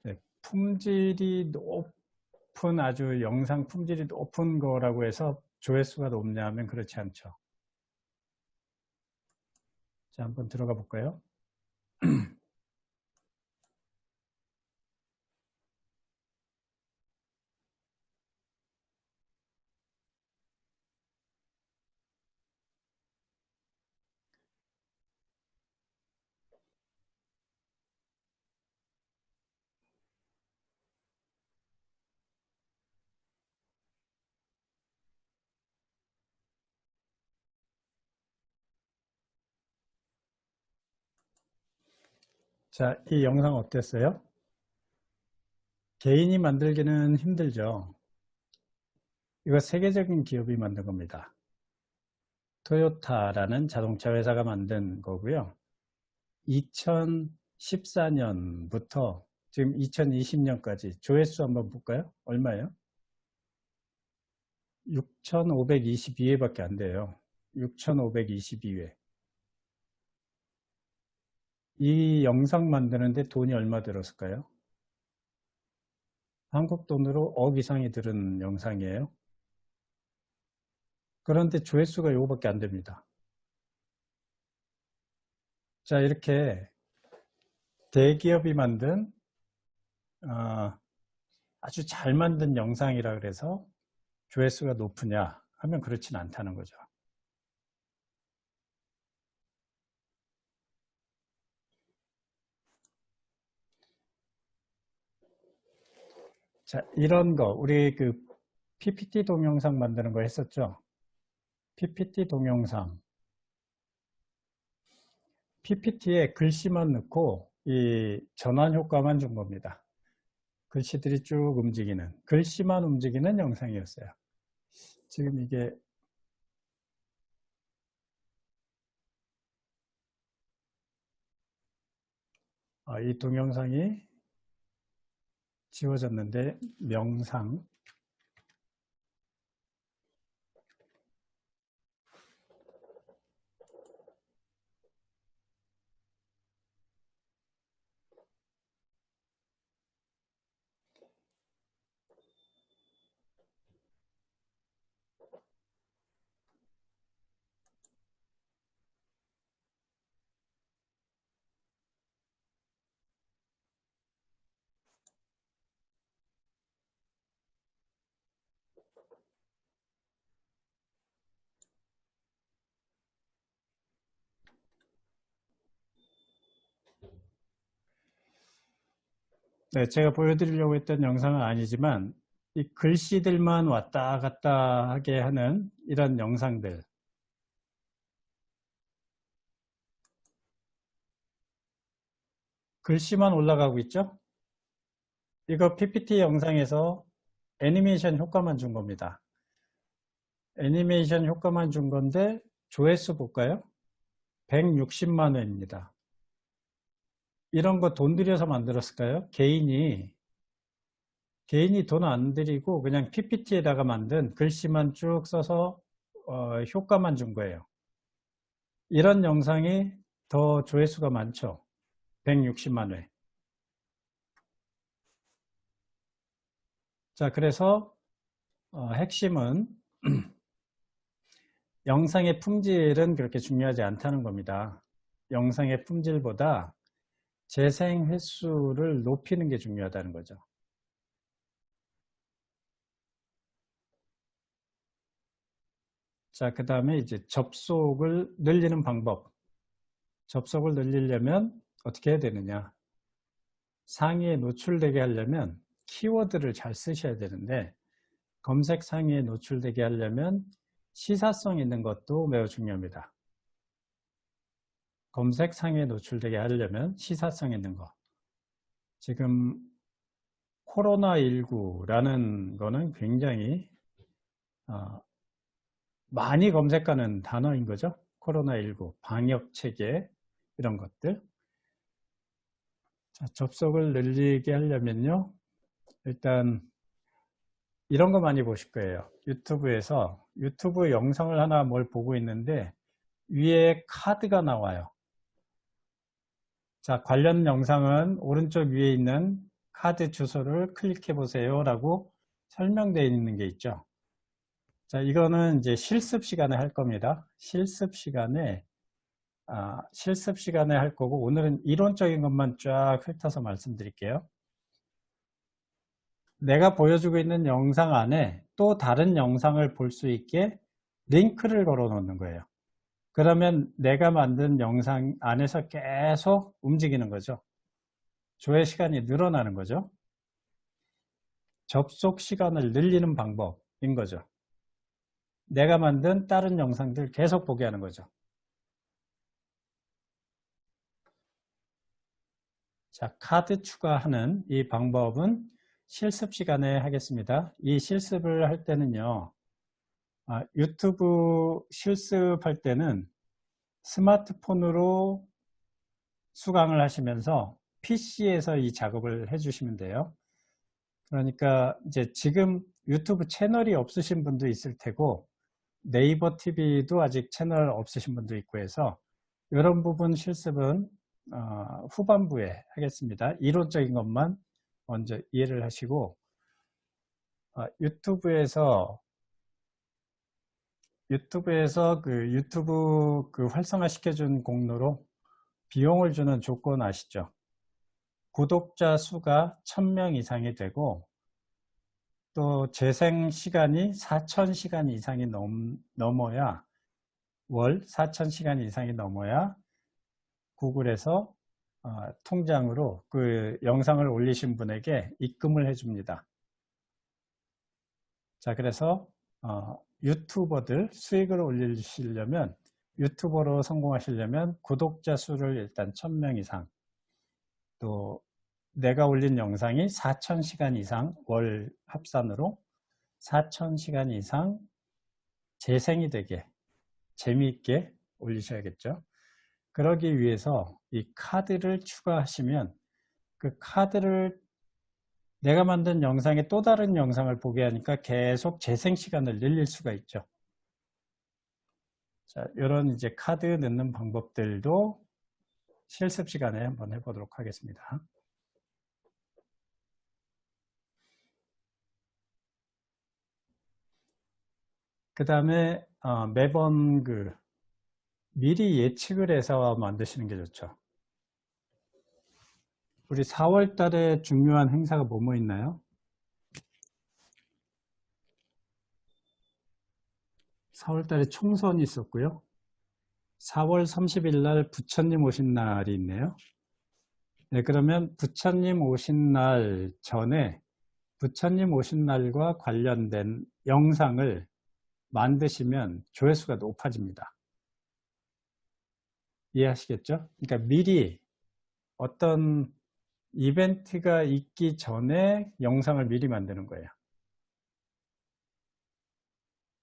네, 품질이 높은, 아주 영상 품질이 높은 거라고 해서 조회수가 높냐 하면 그렇지 않죠. 자, 한번 들어가 볼까요? 자, 이 영상 어땠어요? 개인이 만들기는 힘들죠. 이거 세계적인 기업이 만든 겁니다. 토요타라는 자동차 회사가 만든 거고요. 2014년부터 지금 2020년까지 조회수 한번 볼까요? 얼마예요? 6,522회밖에 안 돼요. 6,522회. 이 영상 만드는데 돈이 얼마 들었을까요? 한국 돈으로 1억 이상이 들은 영상이에요. 그런데 조회수가 이거밖에 안 됩니다. 자, 이렇게 대기업이 만든 아주 잘 만든 영상이라 그래서 조회수가 높으냐 하면 그렇지는 않다는 거죠. 자, 이런 거 우리 그 PPT 동영상 만드는 거 했었죠. PPT 동영상. PPT에 글씨만 넣고 이 전환 효과만 준 겁니다. 글씨들이 쭉 움직이는, 글씨만 움직이는 영상이었어요. 지금 이게 이 동영상이 지워졌는데 명상. 네, 제가 보여드리려고 했던 영상은 아니지만 이 글씨들만 왔다 갔다 하게 하는 이런 영상들, 글씨만 올라가고 있죠? 이거 PPT 영상에서 애니메이션 효과만 준 겁니다. 애니메이션 효과만 준 건데 조회수 볼까요? 160만 회입니다. 이런 거 돈 들여서 만들었을까요? 개인이 돈 안 들이고 그냥 PPT에다가 만든 글씨만 쭉 써서 효과만 준 거예요. 이런 영상이 더 조회수가 많죠. 160만 회. 자, 그래서 핵심은 영상의 품질은 그렇게 중요하지 않다는 겁니다. 영상의 품질보다 재생 횟수를 높이는 게 중요하다는 거죠. 자, 그 다음에 이제 접속을 늘리는 방법. 접속을 늘리려면 어떻게 해야 되느냐. 상위에 노출되게 하려면 키워드를 잘 쓰셔야 되는데 검색 상위에 노출되게 하려면 시사성 있는 것도 매우 중요합니다. 검색 상위에 노출되게 하려면 시사성 있는 것. 지금 코로나19라는 거는 굉장히 많이 검색하는 단어인 거죠. 코로나19, 방역체계 이런 것들. 자, 접속을 늘리게 하려면요. 일단 이런 거 많이 보실 거예요. 유튜브에서 유튜브 영상을 하나 뭘 보고 있는데 위에 카드가 나와요. 자, 관련 영상은 오른쪽 위에 있는 카드 주소를 클릭해 보세요 라고 설명되어 있는 게 있죠. 자, 이거는 이제 실습 시간에 할 겁니다. 실습 시간에 할 거고 오늘은 이론적인 것만 쫙 훑어서 말씀드릴게요. 내가 보여주고 있는 영상 안에 또 다른 영상을 볼 수 있게 링크를 걸어 놓는 거예요. 그러면 내가 만든 영상 안에서 계속 움직이는 거죠. 조회 시간이 늘어나는 거죠. 접속 시간을 늘리는 방법인 거죠. 내가 만든 다른 영상들 계속 보게 하는 거죠. 자, 카드 추가하는 이 방법은 실습 시간에 하겠습니다. 이 실습을 할 때는요. 유튜브 실습할 때는 스마트폰으로 수강을 하시면서 PC에서 이 작업을 해주시면 돼요. 그러니까 이제 지금 유튜브 채널이 없으신 분도 있을 테고 네이버 TV도 아직 채널 없으신 분도 있고 해서 이런 부분 실습은 후반부에 하겠습니다. 이론적인 것만 먼저 이해를 하시고 유튜브에서 그 유튜브 그 활성화 시켜준 공로로 비용을 주는 조건 아시죠? 구독자 수가 1000명 이상이 되고 또 재생 시간이 4000시간 이상이 넘어야 월 4000시간 이상이 넘어야 구글에서 통장으로 그 영상을 올리신 분에게 입금을 해줍니다. 자, 그래서 유튜버들 수익을 올리시려면 유튜버로 성공하시려면 구독자 수를 일단 1000명 이상 또 내가 올린 영상이 4000시간 이상 월 합산으로 4000시간 이상 재생이 되게 재미있게 올리셔야겠죠. 그러기 위해서 이 카드를 추가하시면 그 카드를 내가 만든 영상에 또 다른 영상을 보게 하니까 계속 재생 시간을 늘릴 수가 있죠. 자, 이런 이제 카드 넣는 방법들도 실습 시간에 한번 해보도록 하겠습니다. 그 다음에 매번 미리 예측을 해서 만드시는 게 좋죠. 우리 4월 달에 중요한 행사가 뭐뭐 있나요? 4월 달에 총선이 있었고요. 4월 30일 날 부처님 오신 날이 있네요. 네, 그러면 부처님 오신 날 전에 부처님 오신 날과 관련된 영상을 만드시면 조회수가 높아집니다. 이해하시겠죠? 그러니까 미리 어떤 이벤트가 있기 전에 영상을 미리 만드는 거예요.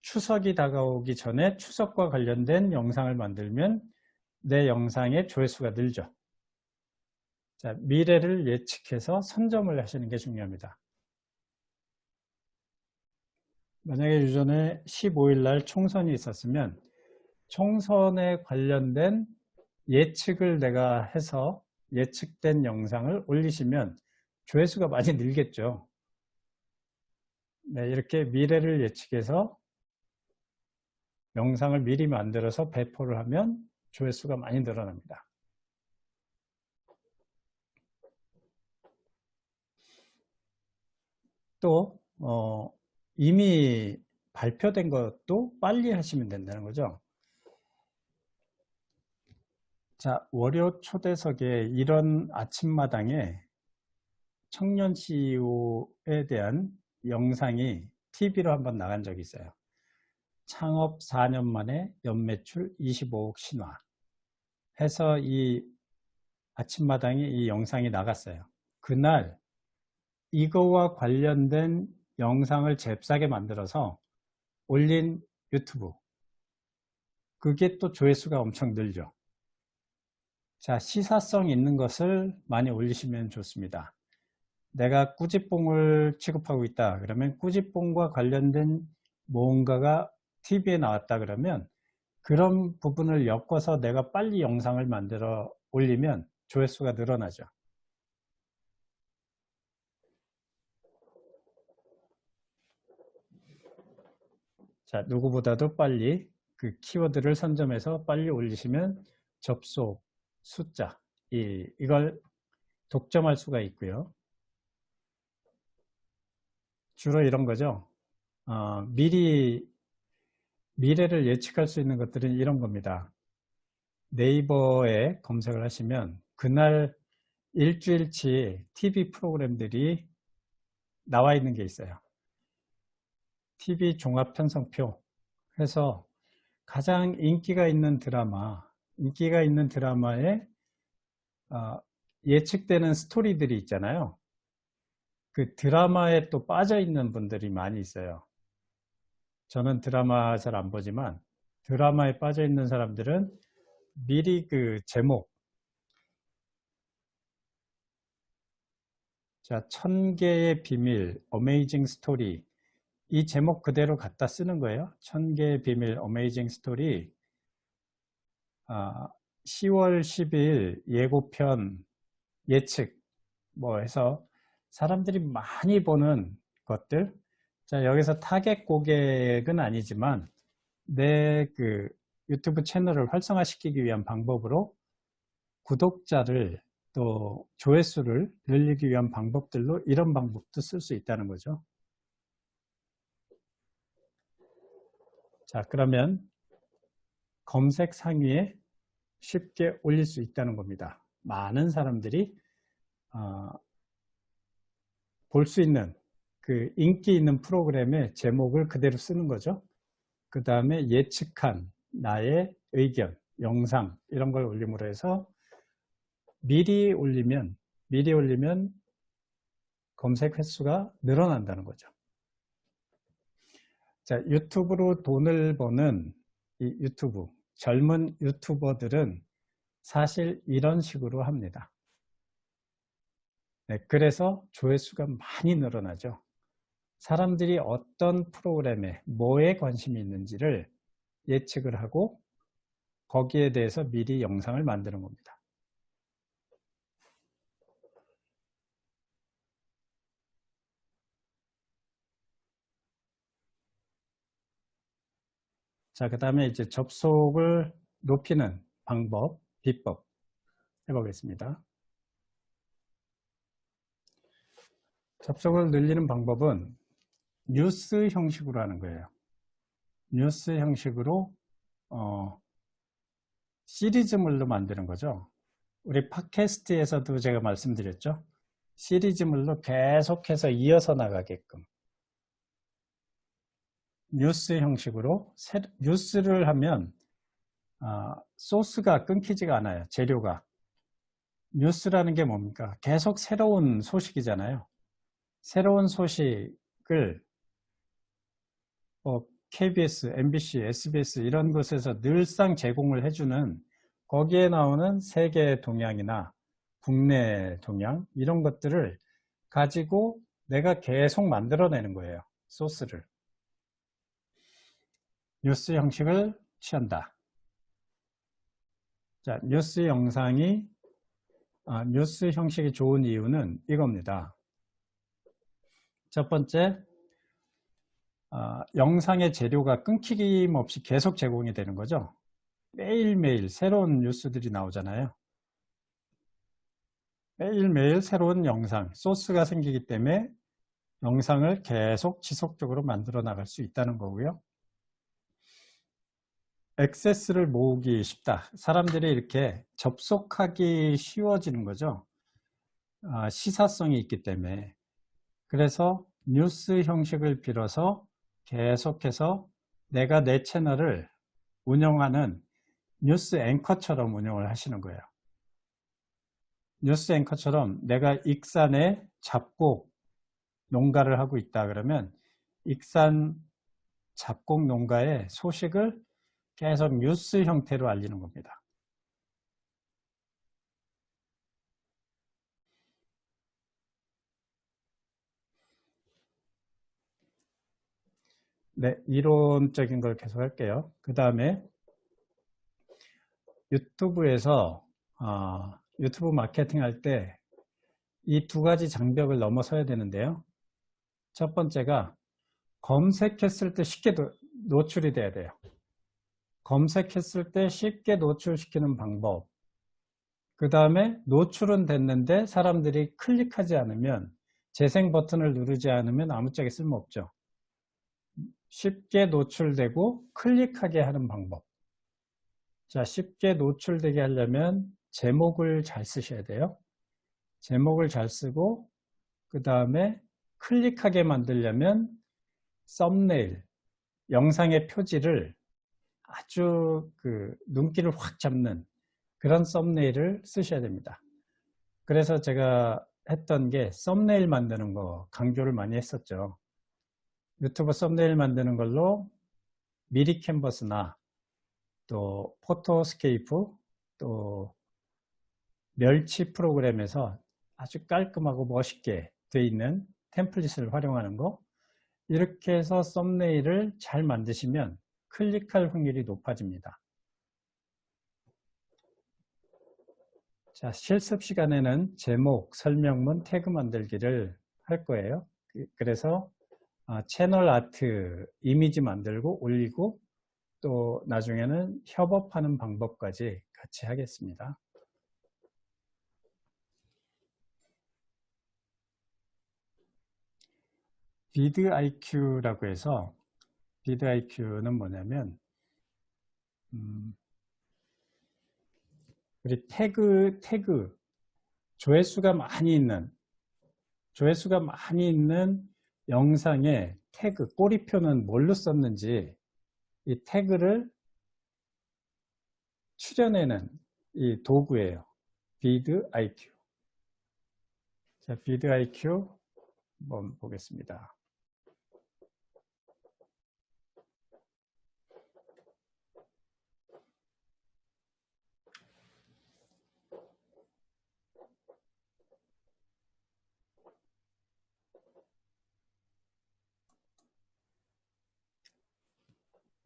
추석이 다가오기 전에 추석과 관련된 영상을 만들면 내 영상의 조회수가 늘죠. 자, 미래를 예측해서 선점을 하시는 게 중요합니다. 만약에 유전에 15일 날 총선이 있었으면 총선에 관련된 예측을 내가 해서 예측된 영상을 올리시면 조회수가 많이 늘겠죠. 네, 이렇게 미래를 예측해서 영상을 미리 만들어서 배포를 하면 조회수가 많이 늘어납니다. 또 이미 발표된 것도 빨리 하시면 된다는 거죠. 자, 월요 초대석에 이런 아침마당에 청년 CEO에 대한 영상이 TV로 한번 나간 적이 있어요. 창업 4년 만에 연매출 25억 신화 해서 이 아침마당에 이 영상이 나갔어요. 그날 이거와 관련된 영상을 잽싸게 만들어서 올린 유튜브, 그게 또 조회수가 엄청 늘죠. 자, 시사성 있는 것을 많이 올리시면 좋습니다. 내가 꾸지뽕을 취급하고 있다 그러면 꾸지뽕과 관련된 뭔가가 TV에 나왔다 그러면 그런 부분을 엮어서 내가 빨리 영상을 만들어 올리면 조회수가 늘어나죠. 자, 누구보다도 빨리 그 키워드를 선점해서 빨리 올리시면 접속 숫자 이걸 독점할 수가 있고요. 주로 이런 거죠. 미래를 예측할 수 있는 것들은 이런 겁니다. 네이버에 검색을 하시면 그날 일주일치 TV 프로그램들이 나와 있는 게 있어요. TV 종합편성표 해서 가장 인기가 있는 드라마에 예측되는 스토리들이 있잖아요. 그 드라마에 또 빠져 있는 분들이 많이 있어요. 저는 드라마 잘 안 보지만 드라마에 빠져 있는 사람들은 미리 그 제목, 자, 1000개의 비밀, 어메이징 스토리, 이 제목 그대로 갖다 쓰는 거예요. 1000개의 비밀, 어메이징 스토리, 10월 10일 예고편, 예측, 뭐 해서 사람들이 많이 보는 것들. 자, 여기서 타겟 고객은 아니지만 내 그 유튜브 채널을 활성화시키기 위한 방법으로 구독자를 또 조회수를 늘리기 위한 방법들로 이런 방법도 쓸 수 있다는 거죠. 자, 그러면 검색 상위에 쉽게 올릴 수 있다는 겁니다. 많은 사람들이 볼 수 있는 그 인기 있는 프로그램의 제목을 그대로 쓰는 거죠. 그 다음에 예측한 나의 의견, 영상 이런 걸 올림으로 해서 미리 올리면 검색 횟수가 늘어난다는 거죠. 자, 유튜브로 돈을 버는 이 유튜브, 젊은 유튜버들은 사실 이런 식으로 합니다. 네, 그래서 조회수가 많이 늘어나죠. 사람들이 어떤 프로그램에 뭐에 관심이 있는지를 예측을 하고 거기에 대해서 미리 영상을 만드는 겁니다. 자, 그 다음에 이제 접속을 높이는 방법, 비법 해보겠습니다. 접속을 늘리는 방법은 뉴스 형식으로 하는 거예요. 뉴스 형식으로 시리즈물로 만드는 거죠. 우리 팟캐스트에서도 제가 말씀드렸죠. 시리즈물로 계속해서 이어서 나가게끔 뉴스 형식으로 뉴스를 하면 소스가 끊기지가 않아요. 재료가. 뉴스라는 게 뭡니까? 계속 새로운 소식이잖아요. 새로운 소식을 KBS, MBC, SBS 이런 곳에서 늘상 제공을 해주는 거기에 나오는 세계 동향이나 국내 동향 이런 것들을 가지고 내가 계속 만들어내는 거예요. 소스를. 뉴스 형식을 취한다. 자, 뉴스 영상이 뉴스 형식이 좋은 이유는 이겁니다. 첫 번째, 영상의 재료가 끊김 없이 계속 제공이 되는 거죠. 매일매일 새로운 뉴스들이 나오잖아요. 매일매일 새로운 영상, 소스가 생기기 때문에 영상을 계속 지속적으로 만들어 나갈 수 있다는 거고요. 액세스를 모으기 쉽다. 사람들이 이렇게 접속하기 쉬워지는 거죠. 시사성이 있기 때문에. 그래서 뉴스 형식을 빌어서 계속해서 내가 내 채널을 운영하는 뉴스 앵커처럼 운영을 하시는 거예요. 뉴스 앵커처럼 내가 익산에 잡곡 농가를 하고 있다 그러면 익산 잡곡 농가의 소식을 계속 뉴스 형태로 알리는 겁니다. 네, 이론적인 걸 계속 할게요. 그 다음에 유튜브에서 유튜브 마케팅 할 때 이 두 가지 장벽을 넘어서야 되는데요. 첫 번째가 검색했을 때 쉽게 노출이 돼야 돼요. 검색했을 때 쉽게 노출시키는 방법. 그 다음에 노출은 됐는데 사람들이 클릭하지 않으면 재생 버튼을 누르지 않으면 아무짝에 쓸모없죠. 쉽게 노출되고 클릭하게 하는 방법. 자, 쉽게 노출되게 하려면 제목을 잘 쓰셔야 돼요. 제목을 잘 쓰고 그 다음에 클릭하게 만들려면 썸네일, 영상의 표지를 아주 눈길을 확 잡는 그런 썸네일을 쓰셔야 됩니다. 그래서 제가 했던 게 썸네일 만드는 거 강조를 많이 했었죠. 유튜브 썸네일 만드는 걸로 미리 캔버스나 또 포토스케이프 또 멸치 프로그램에서 아주 깔끔하고 멋있게 되어 있는 템플릿을 활용하는 거 이렇게 해서 썸네일을 잘 만드시면 클릭할 확률이 높아집니다. 자, 실습 시간에는 제목, 설명문, 태그 만들기를 할 거예요. 그래서 채널 아트, 이미지 만들고 올리고 또 나중에는 협업하는 방법까지 같이 하겠습니다. 비드IQ라고 해서 비드IQ는 뭐냐면 우리 태그 조회수가 많이 있는 영상에 태그 꼬리표는 뭘로 썼는지 이 태그를 추려내는 이 도구예요. 비드IQ. 자, 비드IQ 한번 보겠습니다.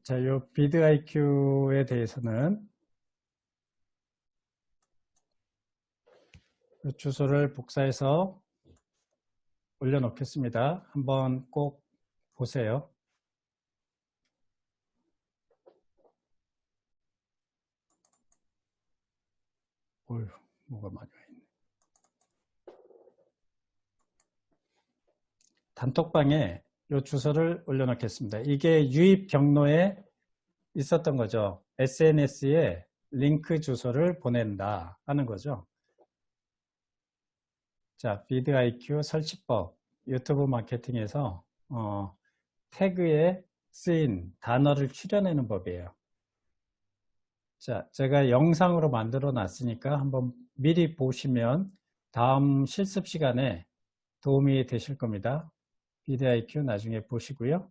자, 이 비드IQ에 대해서는 주소를 복사해서 올려놓겠습니다. 한번 꼭 보세요. 어휴, 뭐가 많이 와 있네. 단톡방에 이 주소를 올려놓겠습니다. 이게 유입 경로에 있었던 거죠. SNS에 링크 주소를 보낸다 하는 거죠. 자, 비드IQ 설치법, 유튜브 마케팅에서 태그에 쓰인 단어를 추려내는 법이에요. 자, 제가 영상으로 만들어 놨으니까 한번 미리 보시면 다음 실습 시간에 도움이 되실 겁니다. 비디아이큐 나중에 보시고요.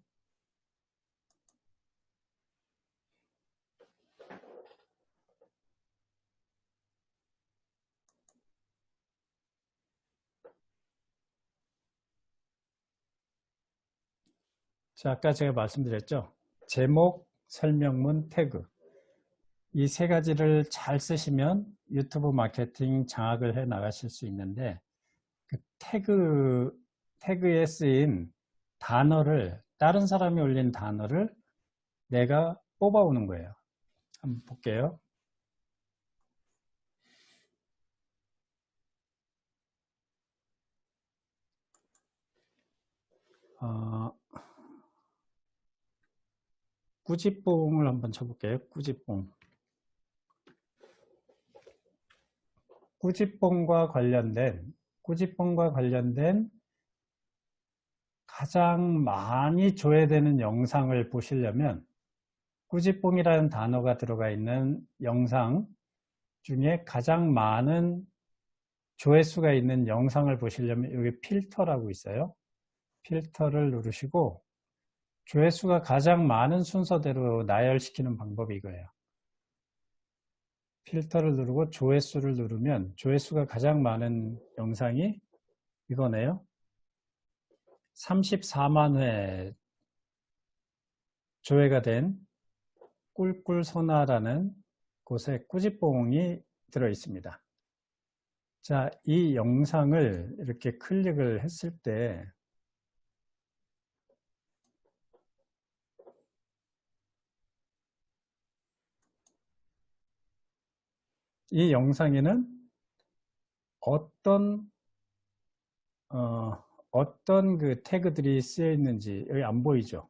자, 아까 제가 말씀드렸죠. 제목, 설명문, 태그. 이 세 가지를 잘 쓰시면 유튜브 마케팅 장악을 해 나가실 수 있는데, 그 태그에 쓰인 단어를, 다른 사람이 올린 단어를 내가 뽑아오는 거예요. 한번 볼게요. 꾸지뽕을 한번 쳐볼게요. 꾸지뽕. 꾸지뽕과 관련된 가장 많이 조회되는 영상을 보시려면 꾸지뽕이라는 단어가 들어가 있는 영상 중에 가장 많은 조회수가 있는 영상을 보시려면 여기 필터라고 있어요. 필터를 누르시고 조회수가 가장 많은 순서대로 나열시키는 방법이 이거예요. 필터를 누르고 조회수를 누르면 조회수가 가장 많은 영상이 이거네요. 34만 회 조회가 된 꿀꿀소나라는 곳에 꾸지뽕이 들어 있습니다. 자, 이 영상을 이렇게 클릭을 했을 때 이 영상에는 어떤 그 태그들이 쓰여 있는지 여기 안 보이죠?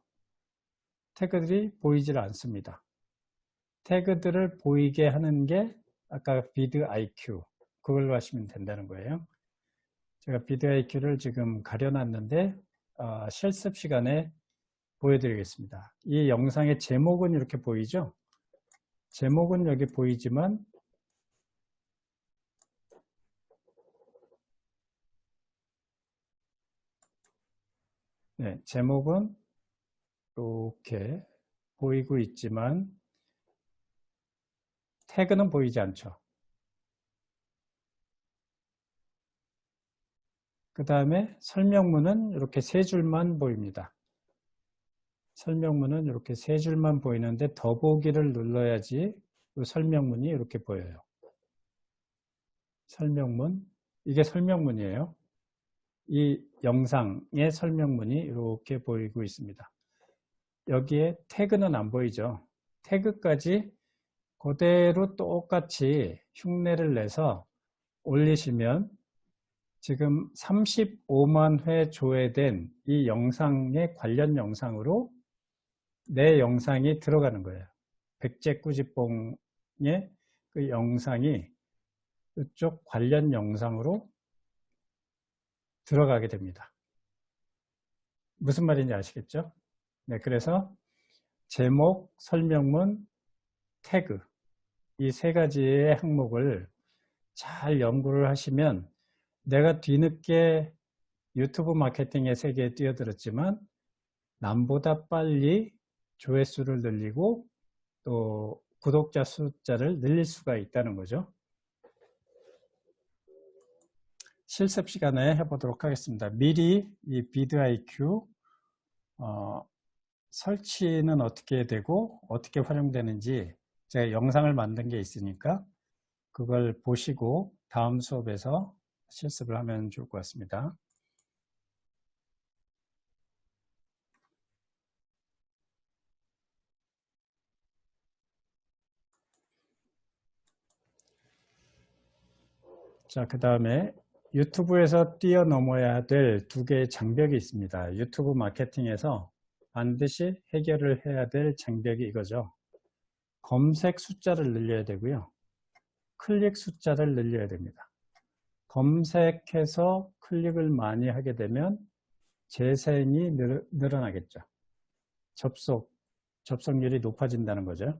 태그들이 보이질 않습니다. 태그들을 보이게 하는 게 아까 비드IQ 그걸로 하시면 된다는 거예요. 제가 비드IQ를 지금 가려놨는데 실습 시간에 보여드리겠습니다. 이 영상의 제목은 이렇게 보이죠? 제목은 여기 보이지만 네, 제목은 이렇게 보이고 있지만 태그는 보이지 않죠. 그 다음에 설명문은 이렇게 세 줄만 보입니다. 설명문은 이렇게 세 줄만 보이는데 더보기를 눌러야지 그 설명문이 이렇게 보여요. 설명문, 이게 설명문이에요. 이 영상의 설명문이 이렇게 보이고 있습니다. 여기에 태그는 안 보이죠. 태그까지 그대로 똑같이 흉내를 내서 올리시면 지금 35만 회 조회된 이 영상의 관련 영상으로 내 영상이 들어가는 거예요. 백제꾸지뽕의 그 영상이 이쪽 관련 영상으로 들어가게 됩니다. 무슨 말인지 아시겠죠? 네, 그래서 제목, 설명문, 태그 이 세 가지의 항목을 잘 연구를 하시면 내가 뒤늦게 유튜브 마케팅의 세계에 뛰어들었지만 남보다 빨리 조회수를 늘리고 또 구독자 숫자를 늘릴 수가 있다는 거죠. 실습 시간에 해보도록 하겠습니다. 미리 이 비드IQ 설치는 어떻게 되고 어떻게 활용되는지 제가 영상을 만든 게 있으니까 그걸 보시고 다음 수업에서 실습을 하면 좋을 것 같습니다. 자, 그 다음에 유튜브에서 뛰어넘어야 될 두 개의 장벽이 있습니다. 유튜브 마케팅에서 반드시 해결을 해야 될 장벽이 이거죠. 검색 숫자를 늘려야 되고요. 클릭 숫자를 늘려야 됩니다. 검색해서 클릭을 많이 하게 되면 재생이 늘어나겠죠. 접속률이 높아진다는 거죠.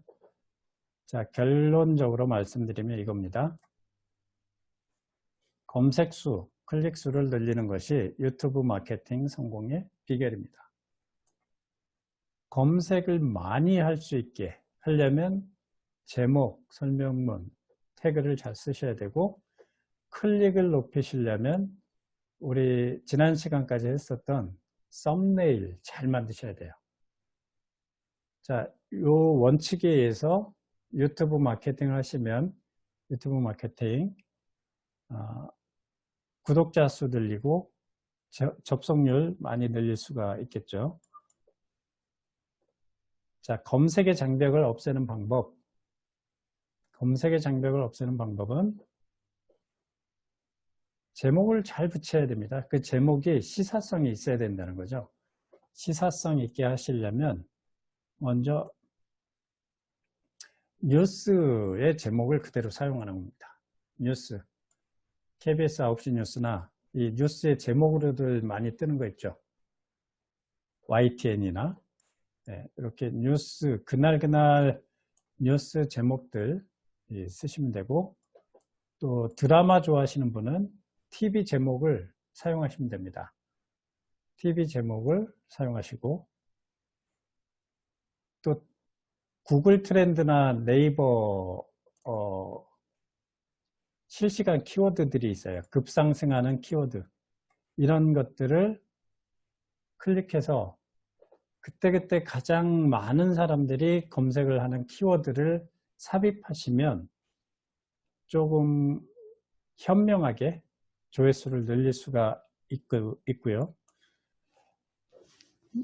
자, 결론적으로 말씀드리면 이겁니다. 검색수, 클릭수를 늘리는 것이 유튜브 마케팅 성공의 비결입니다. 검색을 많이 할 수 있게 하려면 제목, 설명문, 태그를 잘 쓰셔야 되고, 클릭을 높이시려면 우리 지난 시간까지 했었던 썸네일 잘 만드셔야 돼요. 자, 요 원칙에 의해서 유튜브 마케팅을 하시면 유튜브 마케팅 구독자 수 늘리고 접속률 많이 늘릴 수가 있겠죠. 자, 검색의 장벽을 없애는 방법. 검색의 장벽을 없애는 방법은 제목을 잘 붙여야 됩니다. 그 제목이 시사성이 있어야 된다는 거죠. 시사성 있게 하시려면 먼저 뉴스의 제목을 그대로 사용하는 겁니다. 뉴스. KBS 9시 뉴스나 이 뉴스의 제목으로들 많이 뜨는 거 있죠. YTN이나 이렇게 뉴스, 그날 뉴스 제목들 쓰시면 되고, 또 드라마 좋아하시는 분은 TV 제목을 사용하시면 됩니다. TV 제목을 사용하시고, 또 구글 트렌드나 네이버 실시간 키워드들이 있어요. 급상승하는 키워드. 이런 것들을 클릭해서 그때그때 가장 많은 사람들이 검색을 하는 키워드를 삽입하시면 조금 현명하게 조회수를 늘릴 수가 있고요.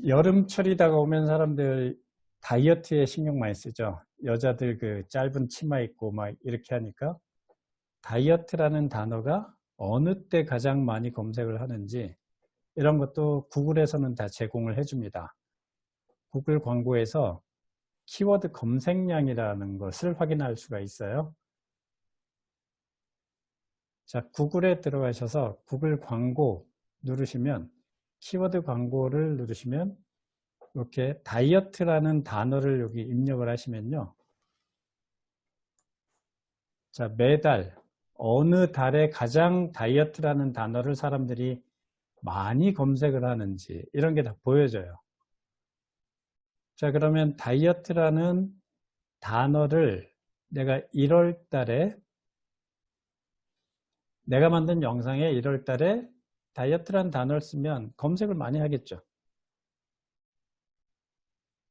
여름철이 다가오면 사람들 다이어트에 신경 많이 쓰죠. 여자들 그 짧은 치마 입고 막 이렇게 하니까 다이어트라는 단어가 어느 때 가장 많이 검색을 하는지 이런 것도 구글에서는 다 제공을 해줍니다. 구글 광고에서 키워드 검색량이라는 것을 확인할 수가 있어요. 자, 구글에 들어가셔서 구글 광고 누르시면 키워드 광고를 누르시면 이렇게 다이어트라는 단어를 여기 입력을 하시면요. 자, 매달 어느 달에 가장 다이어트라는 단어를 사람들이 많이 검색을 하는지 이런 게 다 보여져요. 자, 그러면 다이어트라는 단어를 내가 1월 달에 내가 만든 영상에 1월 달에 다이어트라는 단어를 쓰면 검색을 많이 하겠죠.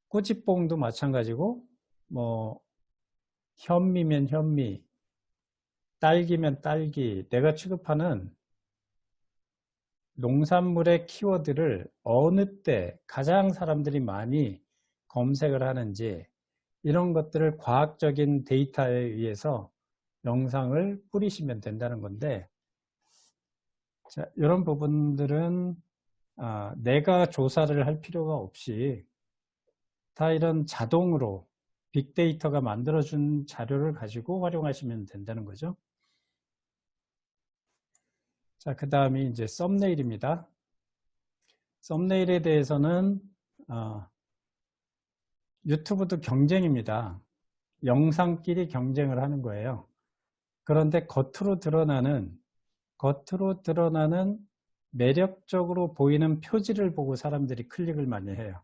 꼬치뽕도 마찬가지고 뭐 현미면 현미, 딸기면 딸기, 내가 취급하는 농산물의 키워드를 어느 때 가장 사람들이 많이 검색을 하는지 이런 것들을 과학적인 데이터에 의해서 영상을 뿌리시면 된다는 건데, 자, 이런 부분들은 내가 조사를 할 필요가 없이 다 이런 자동으로 빅데이터가 만들어준 자료를 가지고 활용하시면 된다는 거죠. 자, 그 다음이 이제 썸네일입니다. 썸네일에 대해서는 유튜브도 경쟁입니다. 영상끼리 경쟁을 하는 거예요. 그런데 겉으로 드러나는 매력적으로 보이는 표지를 보고 사람들이 클릭을 많이 해요.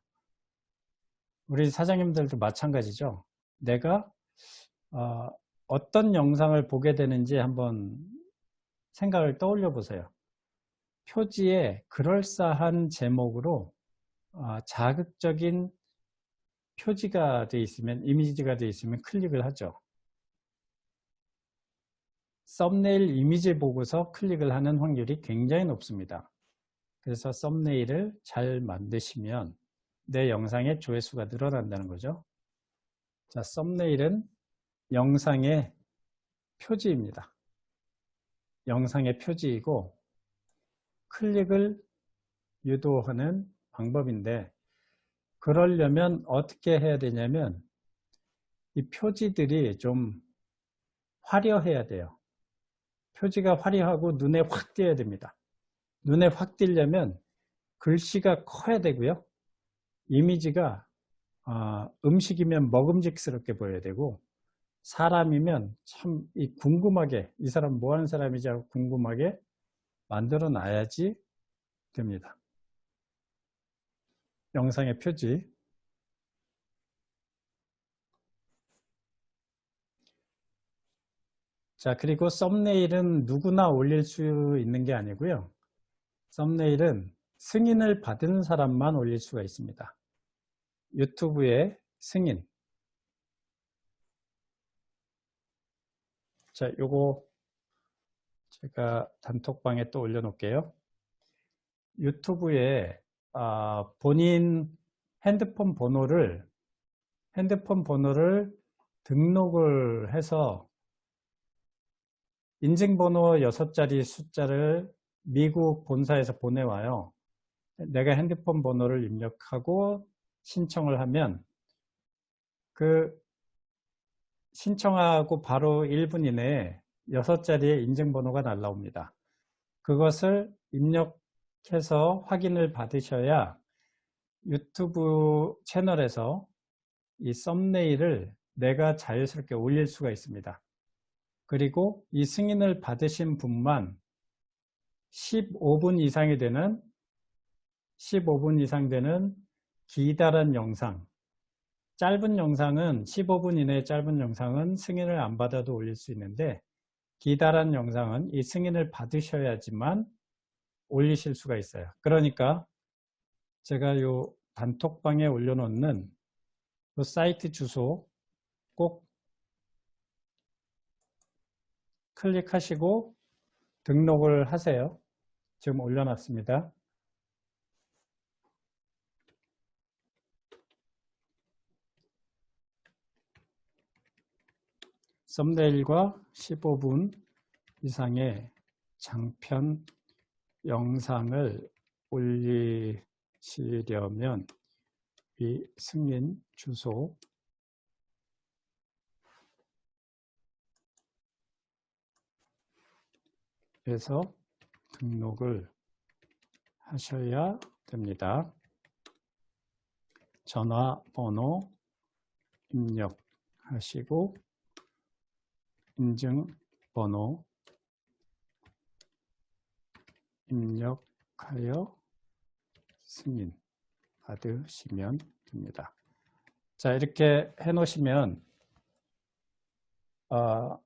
우리 사장님들도 마찬가지죠. 내가 어떤 영상을 보게 되는지 한번 생각을 떠올려 보세요. 표지에 그럴싸한 제목으로 자극적인 표지가 되어 있으면, 이미지가 되어 있으면 클릭을 하죠. 썸네일 이미지 보고서 클릭을 하는 확률이 굉장히 높습니다. 그래서 썸네일을 잘 만드시면 내 영상의 조회수가 늘어난다는 거죠. 자, 썸네일은 영상의 표지입니다. 영상의 표지이고 클릭을 유도하는 방법인데, 그러려면 어떻게 해야 되냐면 이 표지들이 좀 화려해야 돼요. 표지가 화려하고 눈에 확 띄어야 됩니다. 눈에 확 띄려면 글씨가 커야 되고요. 이미지가 음식이면 먹음직스럽게 보여야 되고, 사람이면 참 궁금하게 이 사람 뭐 하는 사람이지 하고 궁금하게 만들어 놔야지 됩니다. 영상의 표지. 자, 그리고 썸네일은 누구나 올릴 수 있는 게 아니고요. 썸네일은 승인을 받은 사람만 올릴 수가 있습니다. 유튜브의 승인. 자, 요거 제가 단톡방에 또 올려놓을게요. 유튜브에 본인 핸드폰 번호를 등록을 해서 인증번호 6자리 숫자를 미국 본사에서 보내와요. 내가 핸드폰 번호를 입력하고 신청을 하면 그 신청하고 바로 1분 이내에 6자리의 인증번호가 날라옵니다. 그것을 입력해서 확인을 받으셔야 유튜브 채널에서 이 썸네일을 내가 자연스럽게 올릴 수가 있습니다. 그리고 이 승인을 받으신 분만 15분 이상 되는 기다란 영상, 짧은 영상은 15분 이내의 짧은 영상은 승인을 안 받아도 올릴 수 있는데 기다란 영상은 이 승인을 받으셔야지만 올리실 수가 있어요. 그러니까 제가 요 단톡방에 올려놓는 요 사이트 주소 꼭 클릭하시고 등록을 하세요. 지금 올려놨습니다. 썸네일과 15분 이상의 장편 영상을 올리시려면 이 승인 주소에서 등록을 하셔야 됩니다. 전화번호 입력하시고 인증번호 입력하여 승인 받으시면 됩니다. 자, 이렇게 해 놓으시면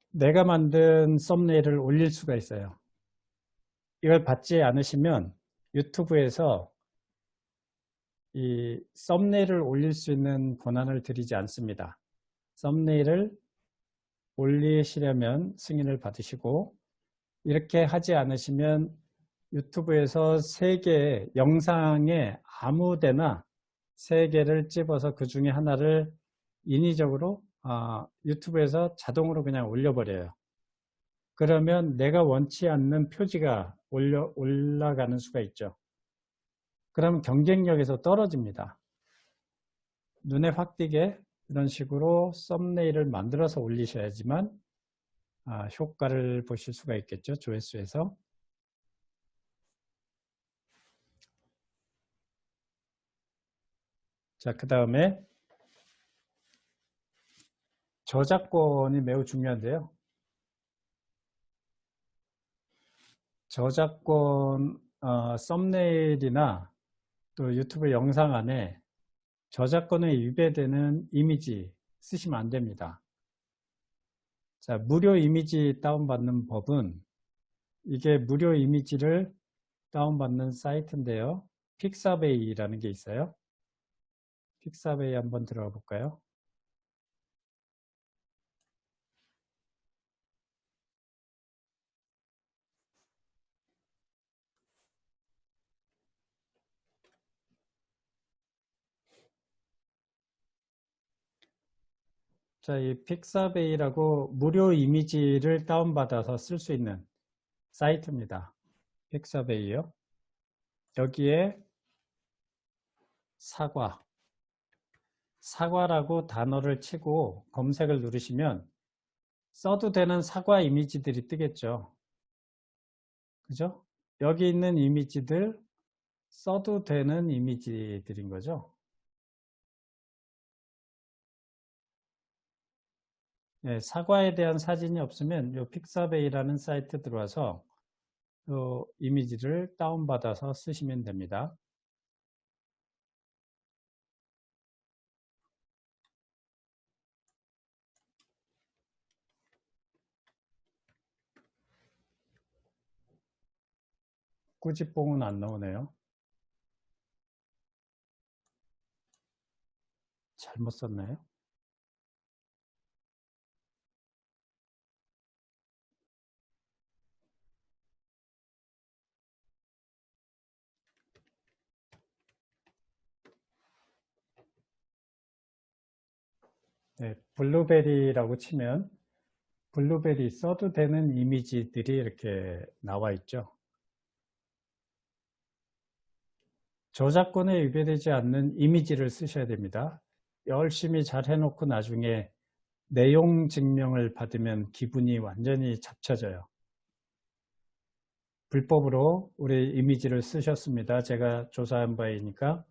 내가 만든 썸네일을 올릴 수가 있어요. 이걸 받지 않으시면 유튜브에서 이 썸네일을 올릴 수 있는 권한을 드리지 않습니다. 썸네일을 올리시려면 승인을 받으시고 이렇게 하지 않으시면 유튜브에서 3개 영상에 아무데나 3개를 집어서 그 중에 하나를 인위적으로 유튜브에서 자동으로 그냥 올려버려요. 그러면 내가 원치 않는 표지가 올라가는 수가 있죠. 그럼 경쟁력에서 떨어집니다. 눈에 확 띄게 이런 식으로 썸네일을 만들어서 올리셔야지만 효과를 보실 수가 있겠죠. 조회수에서. 자, 그 다음에 저작권이 매우 중요한데요. 저작권 썸네일이나 또 유튜브 영상 안에 저작권에 위배되는 이미지 쓰시면 안 됩니다. 자, 무료 이미지 다운받는 법은 이게 무료 이미지를 다운받는 사이트인데요. 픽사베이라는 게 있어요. 픽사베이 한번 들어가 볼까요? 자, 이 픽사베이라고 무료 이미지를 다운받아서 쓸 수 있는 사이트입니다. 픽사베이요. 여기에 사과라고 단어를 치고 검색을 누르시면 써도 되는 사과 이미지들이 뜨겠죠. 그죠? 여기 있는 이미지들 써도 되는 이미지들인 거죠. 네, 사과에 대한 사진이 없으면 요 픽사베이라는 사이트 들어와서 요 이미지를 다운받아서 쓰시면 됩니다. 꾸지뽕은 안 나오네요. 잘못 썼나요? 네, 블루베리라고 치면 블루베리 써도 되는 이미지들이 이렇게 나와 있죠. 저작권에 위배되지 않는 이미지를 쓰셔야 됩니다. 열심히 잘 해놓고 나중에 내용 증명을 받으면 기분이 완전히 잡쳐져요. 불법으로 우리 이미지를 쓰셨습니다. 제가 조사한 바이니까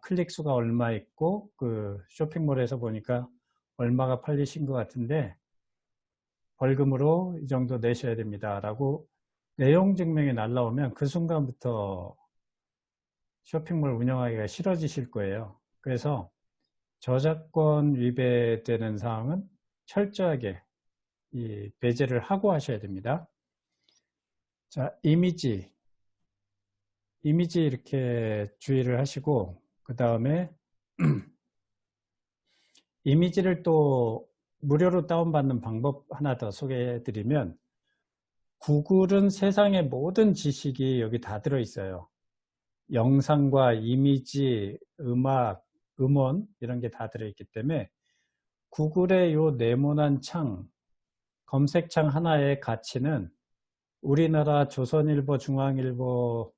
클릭 수가 얼마 있고 그 쇼핑몰에서 보니까 얼마가 팔리신 것 같은데 벌금으로 이 정도 내셔야 됩니다. 라고 내용 증명이 날라오면 그 순간부터 쇼핑몰 운영하기가 싫어지실 거예요. 그래서 저작권 위배되는 사항은 철저하게 배제를 하고 하셔야 됩니다. 자, 이미지 이렇게 주의를 하시고 그 다음에 이미지를 또 무료로 다운받는 방법 하나 더 소개해 드리면 구글은 세상의 모든 지식이 여기 다 들어있어요. 영상과 이미지, 음악, 음원 이런 게 다 들어있기 때문에 구글의 요 네모난 창, 검색창 하나의 가치는 우리나라 조선일보, 중앙일보,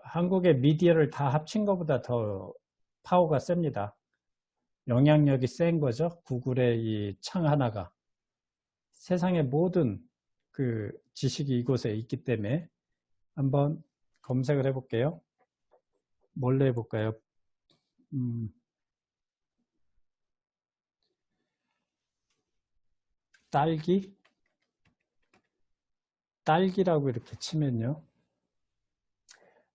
한국의 미디어를 다 합친 것보다 더 파워가 셉니다. 영향력이 센 거죠. 구글의 이 창 하나가. 세상의 모든 그 지식이 이곳에 있기 때문에 한번 검색을 해볼게요. 뭘로 해볼까요? 딸기라고 이렇게 치면요.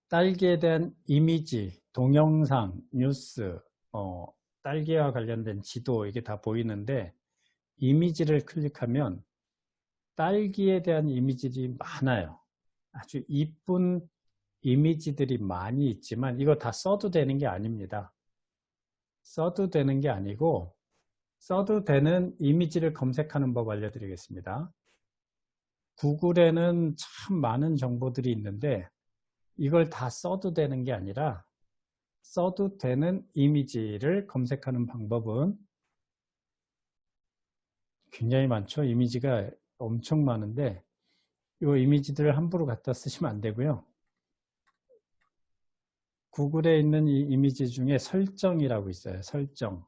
딸기에 대한 이미지, 동영상, 뉴스, 딸기와 관련된 지도 이게 다 보이는데 이미지를 클릭하면 딸기에 대한 이미지들이 많아요. 아주 이쁜 이미지들이 많이 있지만 이거 다 써도 되는 게 아닙니다. 써도 되는 게 아니고 써도 되는 이미지를 검색하는 법 알려드리겠습니다. 구글에는 참 많은 정보들이 있는데 이걸 다 써도 되는 게 아니라 써도 되는 이미지를 검색하는 방법은 굉장히 많죠. 이미지가 엄청 많은데 이 이미지들을 함부로 갖다 쓰시면 안 되고요. 구글에 있는 이 이미지 중에 설정이라고 있어요. 설정.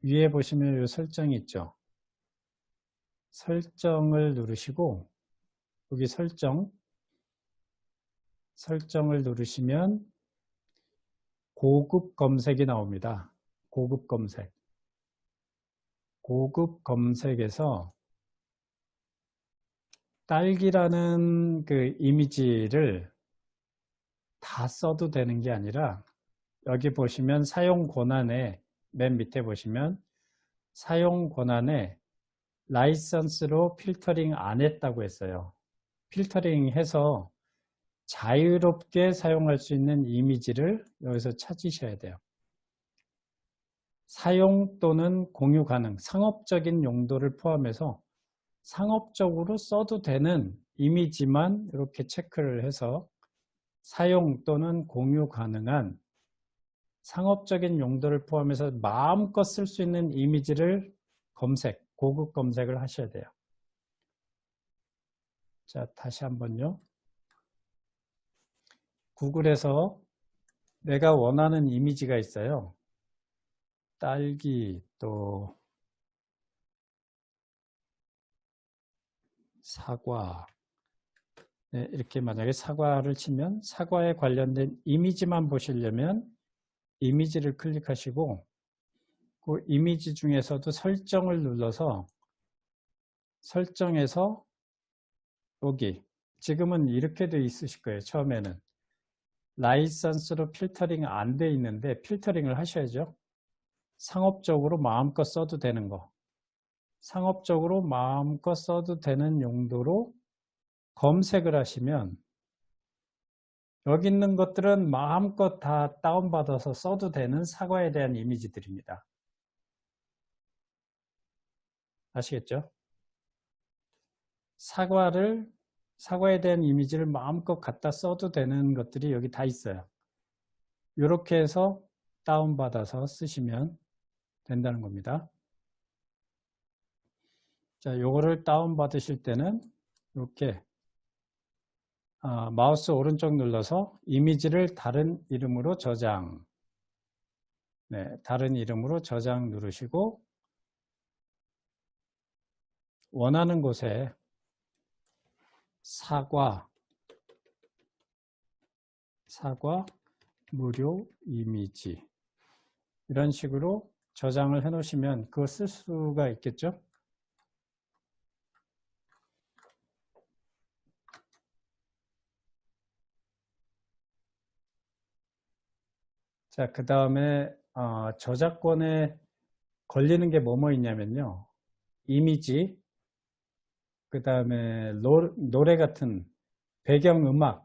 위에 보시면 이 설정이 있죠. 설정을 누르시고 여기 설정을 누르시면 고급 검색이 나옵니다. 고급 검색. 고급 검색에서 딸기라는 그 이미지를 다 써도 되는 게 아니라 여기 보시면 사용 권한에 맨 밑에 보시면 사용 권한에 라이선스로 필터링 안 했다고 했어요. 필터링 해서 자유롭게 사용할 수 있는 이미지를 여기서 찾으셔야 돼요. 사용 또는 공유 가능, 상업적인 용도를 포함해서 상업적으로 써도 되는 이미지만 이렇게 체크를 해서 사용 또는 공유 가능한 상업적인 용도를 포함해서 마음껏 쓸 수 있는 이미지를 고급 검색을 하셔야 돼요. 자, 다시 한번요. 구글에서 내가 원하는 이미지가 있어요. 딸기 또 사과. 네, 이렇게 만약에 사과를 치면 사과에 관련된 이미지만 보시려면 이미지를 클릭하시고 그 이미지 중에서도 설정을 눌러서 설정에서 여기 지금은 이렇게 돼 있으실 거예요. 처음에는 라이선스로 필터링 안 돼 있는데 필터링을 하셔야죠. 상업적으로 마음껏 써도 되는 거, 상업적으로 마음껏 써도 되는 용도로 검색을 하시면 여기 있는 것들은 마음껏 다 다운받아서 써도 되는 사과에 대한 이미지들입니다. 아시겠죠? 사과에 대한 이미지를 마음껏 갖다 써도 되는 것들이 여기 다 있어요. 이렇게 해서 다운받아서 쓰시면 된다는 겁니다. 자, 요거를 다운받으실 때는 이렇게 마우스 오른쪽 눌러서 이미지를 다른 이름으로 저장. 네, 다른 이름으로 저장 누르시고 원하는 곳에 사과 무료 이미지 이런 식으로 저장을 해 놓으시면 그거 쓸 수가 있겠죠? 자, 그 다음에 저작권에 걸리는 게 뭐뭐 있냐면요. 이미지, 그 다음에 노래 같은 배경음악은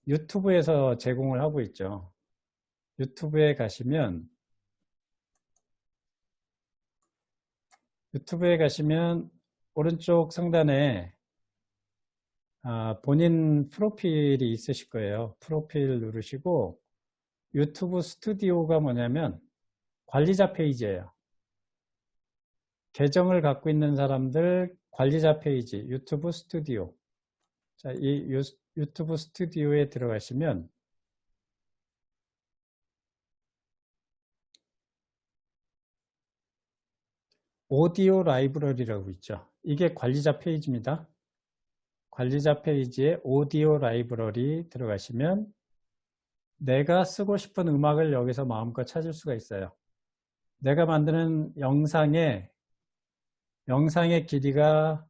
유튜브에서 제공을 하고 있죠. 유튜브에 가시면 오른쪽 상단에 본인 프로필이 있으실 거예요. 프로필 누르시고 유튜브 스튜디오가 뭐냐면 관리자 페이지예요. 계정을 갖고 있는 사람들 관리자 페이지 유튜브 스튜디오. 자, 이 유튜브 스튜디오에 들어가시면 오디오 라이브러리라고 있죠. 이게 관리자 페이지입니다. 관리자 페이지에 오디오 라이브러리 들어가시면 내가 쓰고 싶은 음악을 여기서 마음껏 찾을 수가 있어요. 내가 만드는 영상의 길이가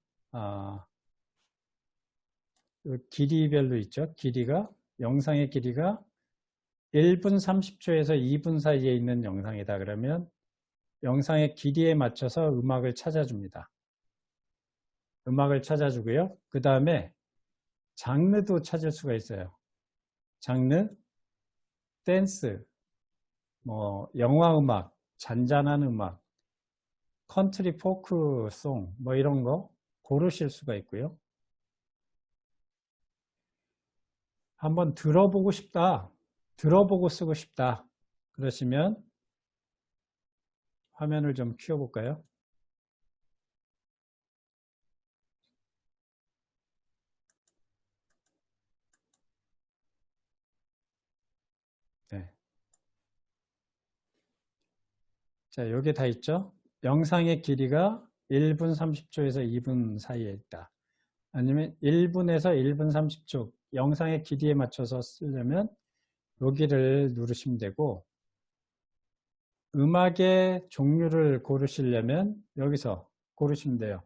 길이별로 있죠. 영상의 길이가 1분 30초에서 2분 사이에 있는 영상이다. 그러면 영상의 길이에 맞춰서 음악을 찾아줍니다. 음악을 찾아주고요. 그 다음에 장르도 찾을 수가 있어요. 장르, 댄스, 뭐 영화 음악, 잔잔한 음악, 컨트리 포크송 뭐 이런 거 고르실 수가 있고요. 한번 들어보고 싶다, 들어보고 쓰고 싶다 그러시면 화면을 좀 키워볼까요? 네. 자, 여기 다 있죠? 영상의 길이가 1분 30초에서 2분 사이에 있다. 아니면 1분에서 1분 30초 영상의 길이에 맞춰서 쓰려면 여기를 누르시면 되고 음악의 종류를 고르시려면 여기서 고르시면 돼요.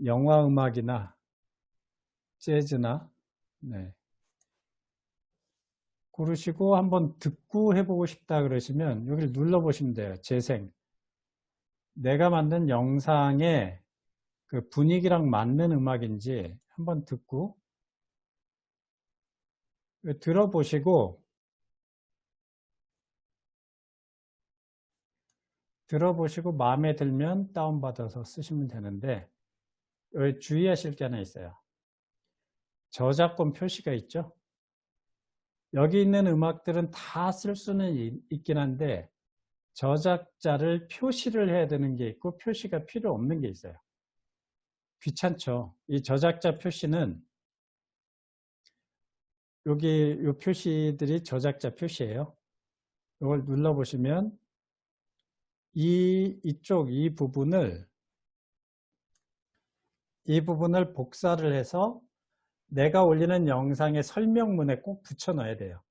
영화 음악이나 재즈나 네. 고르시고 한번 듣고 해보고 싶다 그러시면 여기를 눌러보시면 돼요. 재생. 내가 만든 영상의 그 분위기랑 맞는 음악인지 한번 듣고 들어보시고 마음에 들면 다운받아서 쓰시면 되는데 여기 주의하실 게 하나 있어요. 저작권 표시가 있죠. 여기 있는 음악들은 다 쓸 수는 있긴 한데 저작자를 표시를 해야 되는 게 있고 표시가 필요 없는 게 있어요. 귀찮죠. 이 저작자 표시는 여기 이 표시들이 저작자 표시예요. 이걸 눌러보시면 이 부분을 복사를 해서 내가 올리는 영상의 설명문에 꼭 붙여 넣어야 돼요.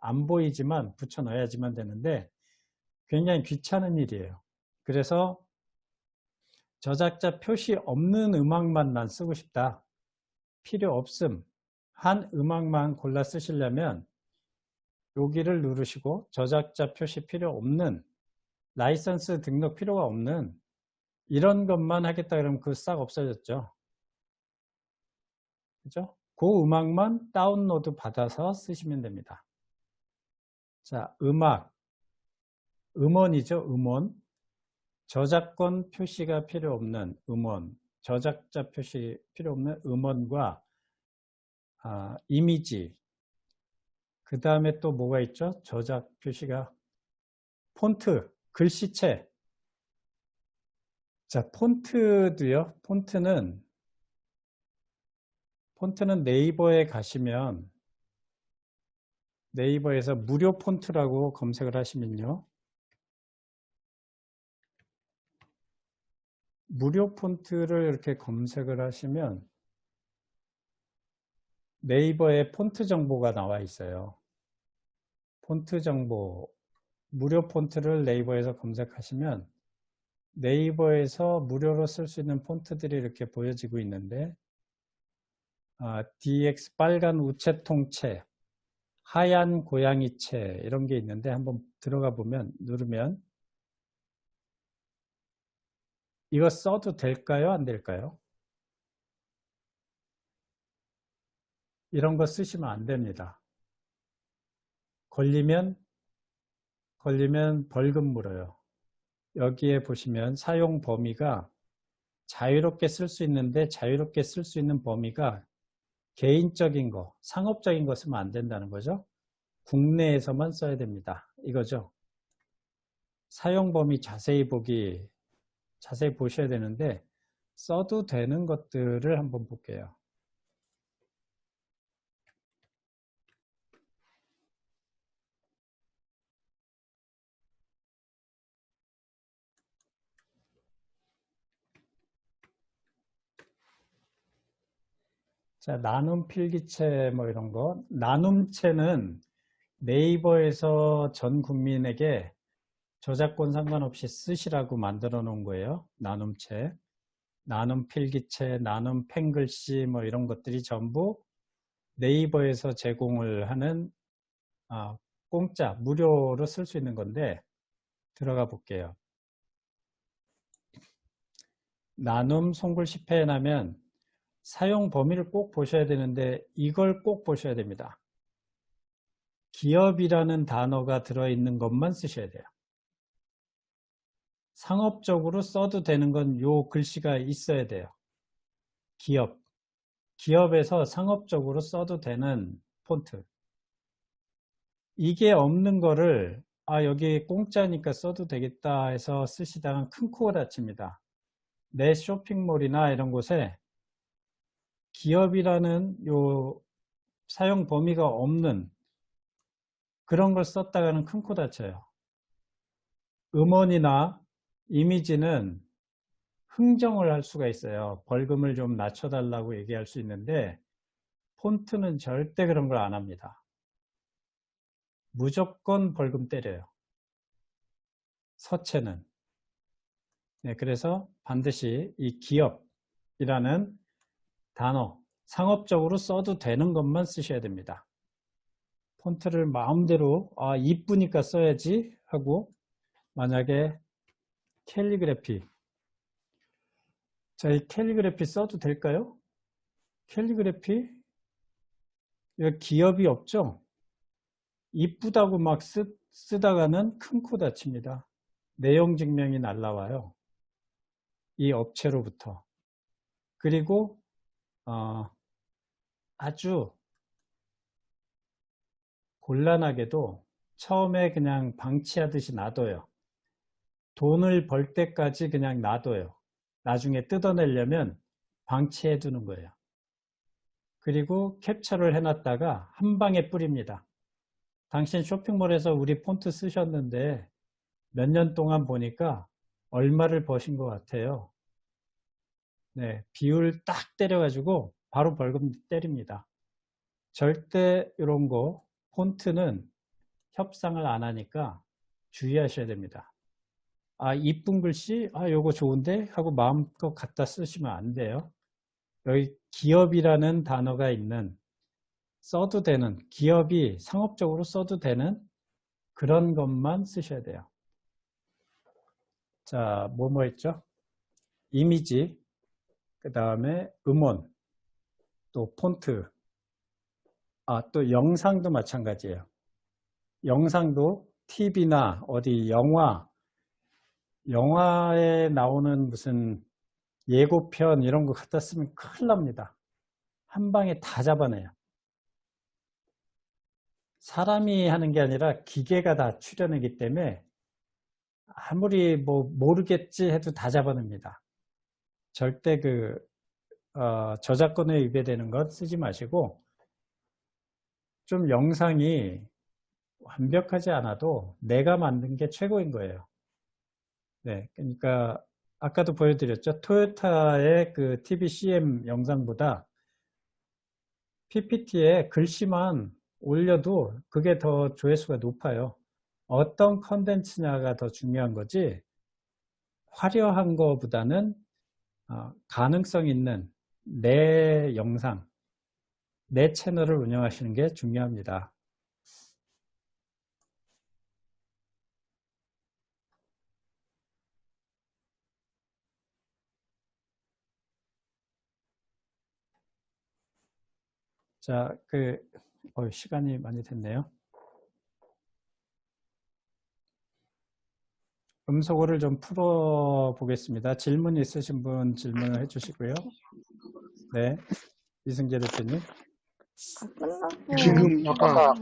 안 보이지만 붙여 넣어야지만 되는데 굉장히 귀찮은 일이에요. 그래서 저작자 표시 없는 음악만 난 쓰고 싶다. 필요 없음. 한 음악만 골라 쓰시려면 여기를 누르시고 저작자 표시 필요 없는, 라이선스 등록 필요가 없는 이런 것만 하겠다 그러면 그거 싹 없어졌죠. 그죠? 그 음악만 다운로드 받아서 쓰시면 됩니다. 자, 음원이죠. 음원. 저작권 표시가 필요 없는 음원, 저작자 표시 필요 없는 음원과 이미지, 그 다음에 또 뭐가 있죠? 저작 표시가 폰트, 글씨체. 자, 폰트도요. 폰트는 네이버에 가시면 네이버에서 무료 폰트라고 검색을 하시면요. 무료 폰트를 이렇게 검색을 하시면 네이버에 폰트 정보가 나와 있어요. 폰트 정보, 무료 폰트를 네이버에서 검색하시면 네이버에서 무료로 쓸 수 있는 폰트들이 이렇게 보여지고 있는데 DX 빨간 우체통체, 하얀 고양이체 이런 게 있는데 한번 들어가 보면 누르면 이거 써도 될까요? 안 될까요? 이런 거 쓰시면 안 됩니다. 걸리면 벌금 물어요. 여기에 보시면 사용 범위가 자유롭게 쓸 수 있는데 자유롭게 쓸 수 있는 범위가 개인적인 거, 상업적인 거 쓰면 안 된다는 거죠. 국내에서만 써야 됩니다. 이거죠. 사용 범위 자세히 보셔야 되는데 써도 되는 것들을 한번 볼게요. 자, 나눔 필기체 뭐 이런 거. 나눔체는 네이버에서 전 국민에게 저작권 상관없이 쓰시라고 만들어 놓은 거예요. 나눔체. 나눔 필기체, 나눔 펜글씨 뭐 이런 것들이 전부 네이버에서 제공을 하는 공짜, 무료로 쓸 수 있는 건데 들어가 볼게요. 나눔 손글씨 펜하면 사용 범위를 꼭 보셔야 되는데 이걸 꼭 보셔야 됩니다. 기업이라는 단어가 들어있는 것만 쓰셔야 돼요. 상업적으로 써도 되는 건 요 글씨가 있어야 돼요. 기업에서 상업적으로 써도 되는 폰트. 이게 없는 거를 여기 공짜니까 써도 되겠다 해서 쓰시다가 큰 코가 다칩니다. 내 쇼핑몰이나 이런 곳에 기업이라는 요 사용 범위가 없는 그런 걸 썼다가는 큰 코 다쳐요. 음원이나 이미지는 흥정을 할 수가 있어요. 벌금을 좀 낮춰달라고 얘기할 수 있는데 폰트는 절대 그런 걸 안 합니다. 무조건 벌금 때려요. 서체는. 네, 그래서 반드시 이 기업이라는 단어, 상업적으로 써도 되는 것만 쓰셔야 됩니다. 폰트를 마음대로 이쁘니까 써야지 하고 만약에 캘리그래피 자, 이 캘리그래피 써도 될까요? 캘리그래피 이거 기업이 없죠? 이쁘다고 막 쓰다가는 큰 코 다칩니다. 내용 증명이 날라와요. 이 업체로부터. 그리고 아주 곤란하게도 처음에 그냥 방치하듯이 놔둬요. 돈을 벌 때까지 그냥 놔둬요. 나중에 뜯어내려면 방치해 두는 거예요. 그리고 캡처를 해놨다가 한 방에 뿌립니다. 당신 쇼핑몰에서 우리 폰트 쓰셨는데 몇 년 동안 보니까 얼마를 버신 것 같아요. 네, 비율 딱 때려가지고 바로 벌금 때립니다. 절대 이런 거 폰트는 협상을 안 하니까 주의하셔야 됩니다. 아, 이쁜 글씨? 아, 요거 좋은데? 하고 마음껏 갖다 쓰시면 안 돼요. 여기 기업이라는 단어가 있는, 써도 되는, 기업이 상업적으로 써도 되는 그런 것만 쓰셔야 돼요. 자, 뭐뭐 했죠? 이미지, 그 다음에 음원, 또 폰트, 또 영상도 마찬가지예요. 영상도 TV나 어디 영화에 나오는 무슨 예고편 이런 거 갖다 쓰면 큰일 납니다. 한 방에 다 잡아내요. 사람이 하는 게 아니라 기계가 다 출연하기 때문에 아무리 뭐 모르겠지 해도 다 잡아냅니다. 절대 저작권에 위배되는 것 쓰지 마시고, 좀 영상이 완벽하지 않아도 내가 만든 게 최고인 거예요. 네, 그러니까 아까도 보여드렸죠. 토요타의 그 TV CM 영상보다 PPT에 글씨만 올려도 그게 더 조회수가 높아요. 어떤 컨텐츠냐가 더 중요한 거지, 화려한 거보다는 가능성 있는 내 영상, 내 채널을 운영하시는 게 중요합니다. 자, 시간이 많이 됐네요. 음소거를 좀 풀어보겠습니다. 질문 있으신 분 질문을 해주시고요. 네, 이승재 대표님. 지금 아까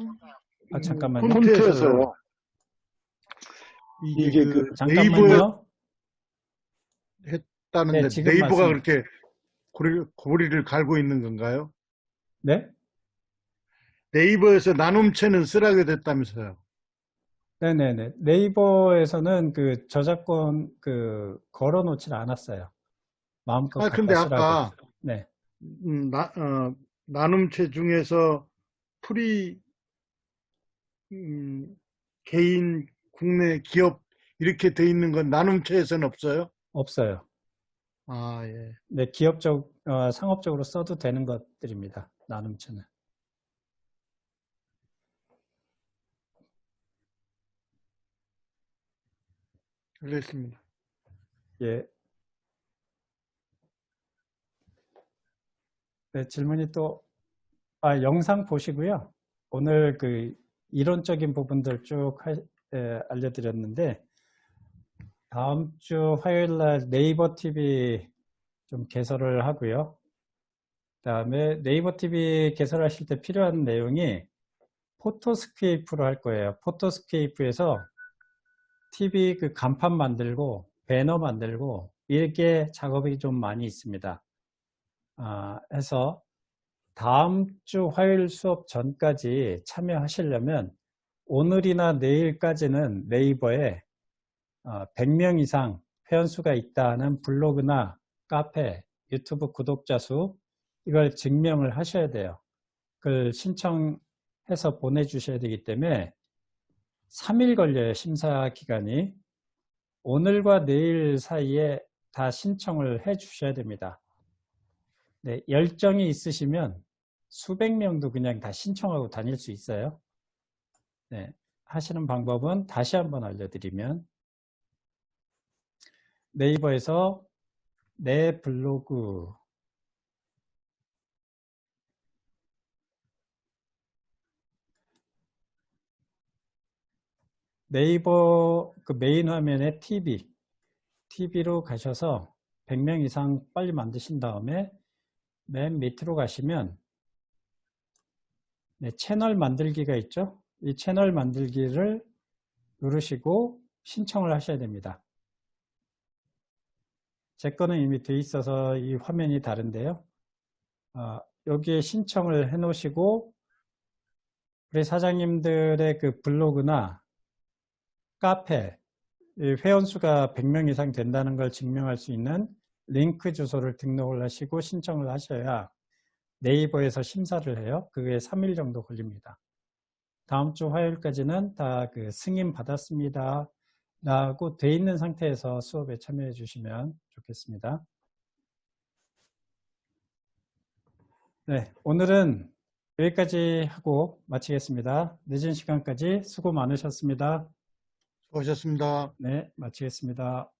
잠깐만요. 폰트에서 이게 잠깐만요. 했다는데 네, 지금 네이버가 말씀. 그렇게 고리를 갈고 있는 건가요? 네? 네이버에서 나눔체는 쓰라게 됐다면서요? 네네네. 네이버에서는 그 저작권 걸어놓질 않았어요. 마음껏 근데 갖다 쓰라고. 아까 네. 나눔체 중에서 개인, 국내 기업 이렇게 돼 있는 건 나눔체에서는 없어요? 없어요. 예. 네, 상업적으로 써도 되는 것들입니다. 나눔체는. 알겠습니다. 예. 네, 질문이 또, 영상 보시고요. 오늘 이론적인 부분들 쭉 알려드렸는데, 다음 주 화요일 날 네이버 TV 좀 개설을 하고요. 그 다음에 네이버 TV 개설하실 때 필요한 내용이 포토스케이프로 할 거예요. 포토스케이프에서 TV 간판 만들고 배너 만들고 이렇게 작업이 좀 많이 있습니다. 해서 다음 주 화요일 수업 전까지 참여하시려면 오늘이나 내일까지는 네이버에 100명 이상 회원수가 있다는 블로그나 카페, 유튜브 구독자 수 이걸 증명을 하셔야 돼요. 그걸 신청해서 보내주셔야 되기 때문에 3일 걸려요. 심사 기간이. 오늘과 내일 사이에 다 신청을 해 주셔야 됩니다. 네, 열정이 있으시면 수백 명도 그냥 다 신청하고 다닐 수 있어요. 네, 하시는 방법은 다시 한번 알려드리면 네이버에서 내 블로그 네이버 메인 화면에 TV로 가셔서 100명 이상 빨리 만드신 다음에 맨 밑으로 가시면 네, 채널 만들기가 있죠. 이 채널 만들기를 누르시고 신청을 하셔야 됩니다. 제 거는 이미 돼 있어서 이 화면이 다른데요. 여기에 신청을 해 놓으시고 우리 사장님들의 블로그나 카페 회원수가 100명 이상 된다는 걸 증명할 수 있는 링크 주소를 등록을 하시고 신청을 하셔야 네이버에서 심사를 해요. 그게 3일 정도 걸립니다. 다음 주 화요일까지는 다 그 승인 받았습니다 라고 돼 있는 상태에서 수업에 참여해 주시면 좋겠습니다. 네, 오늘은 여기까지 하고 마치겠습니다. 늦은 시간까지 수고 많으셨습니다. 수고하셨습니다. 네, 마치겠습니다.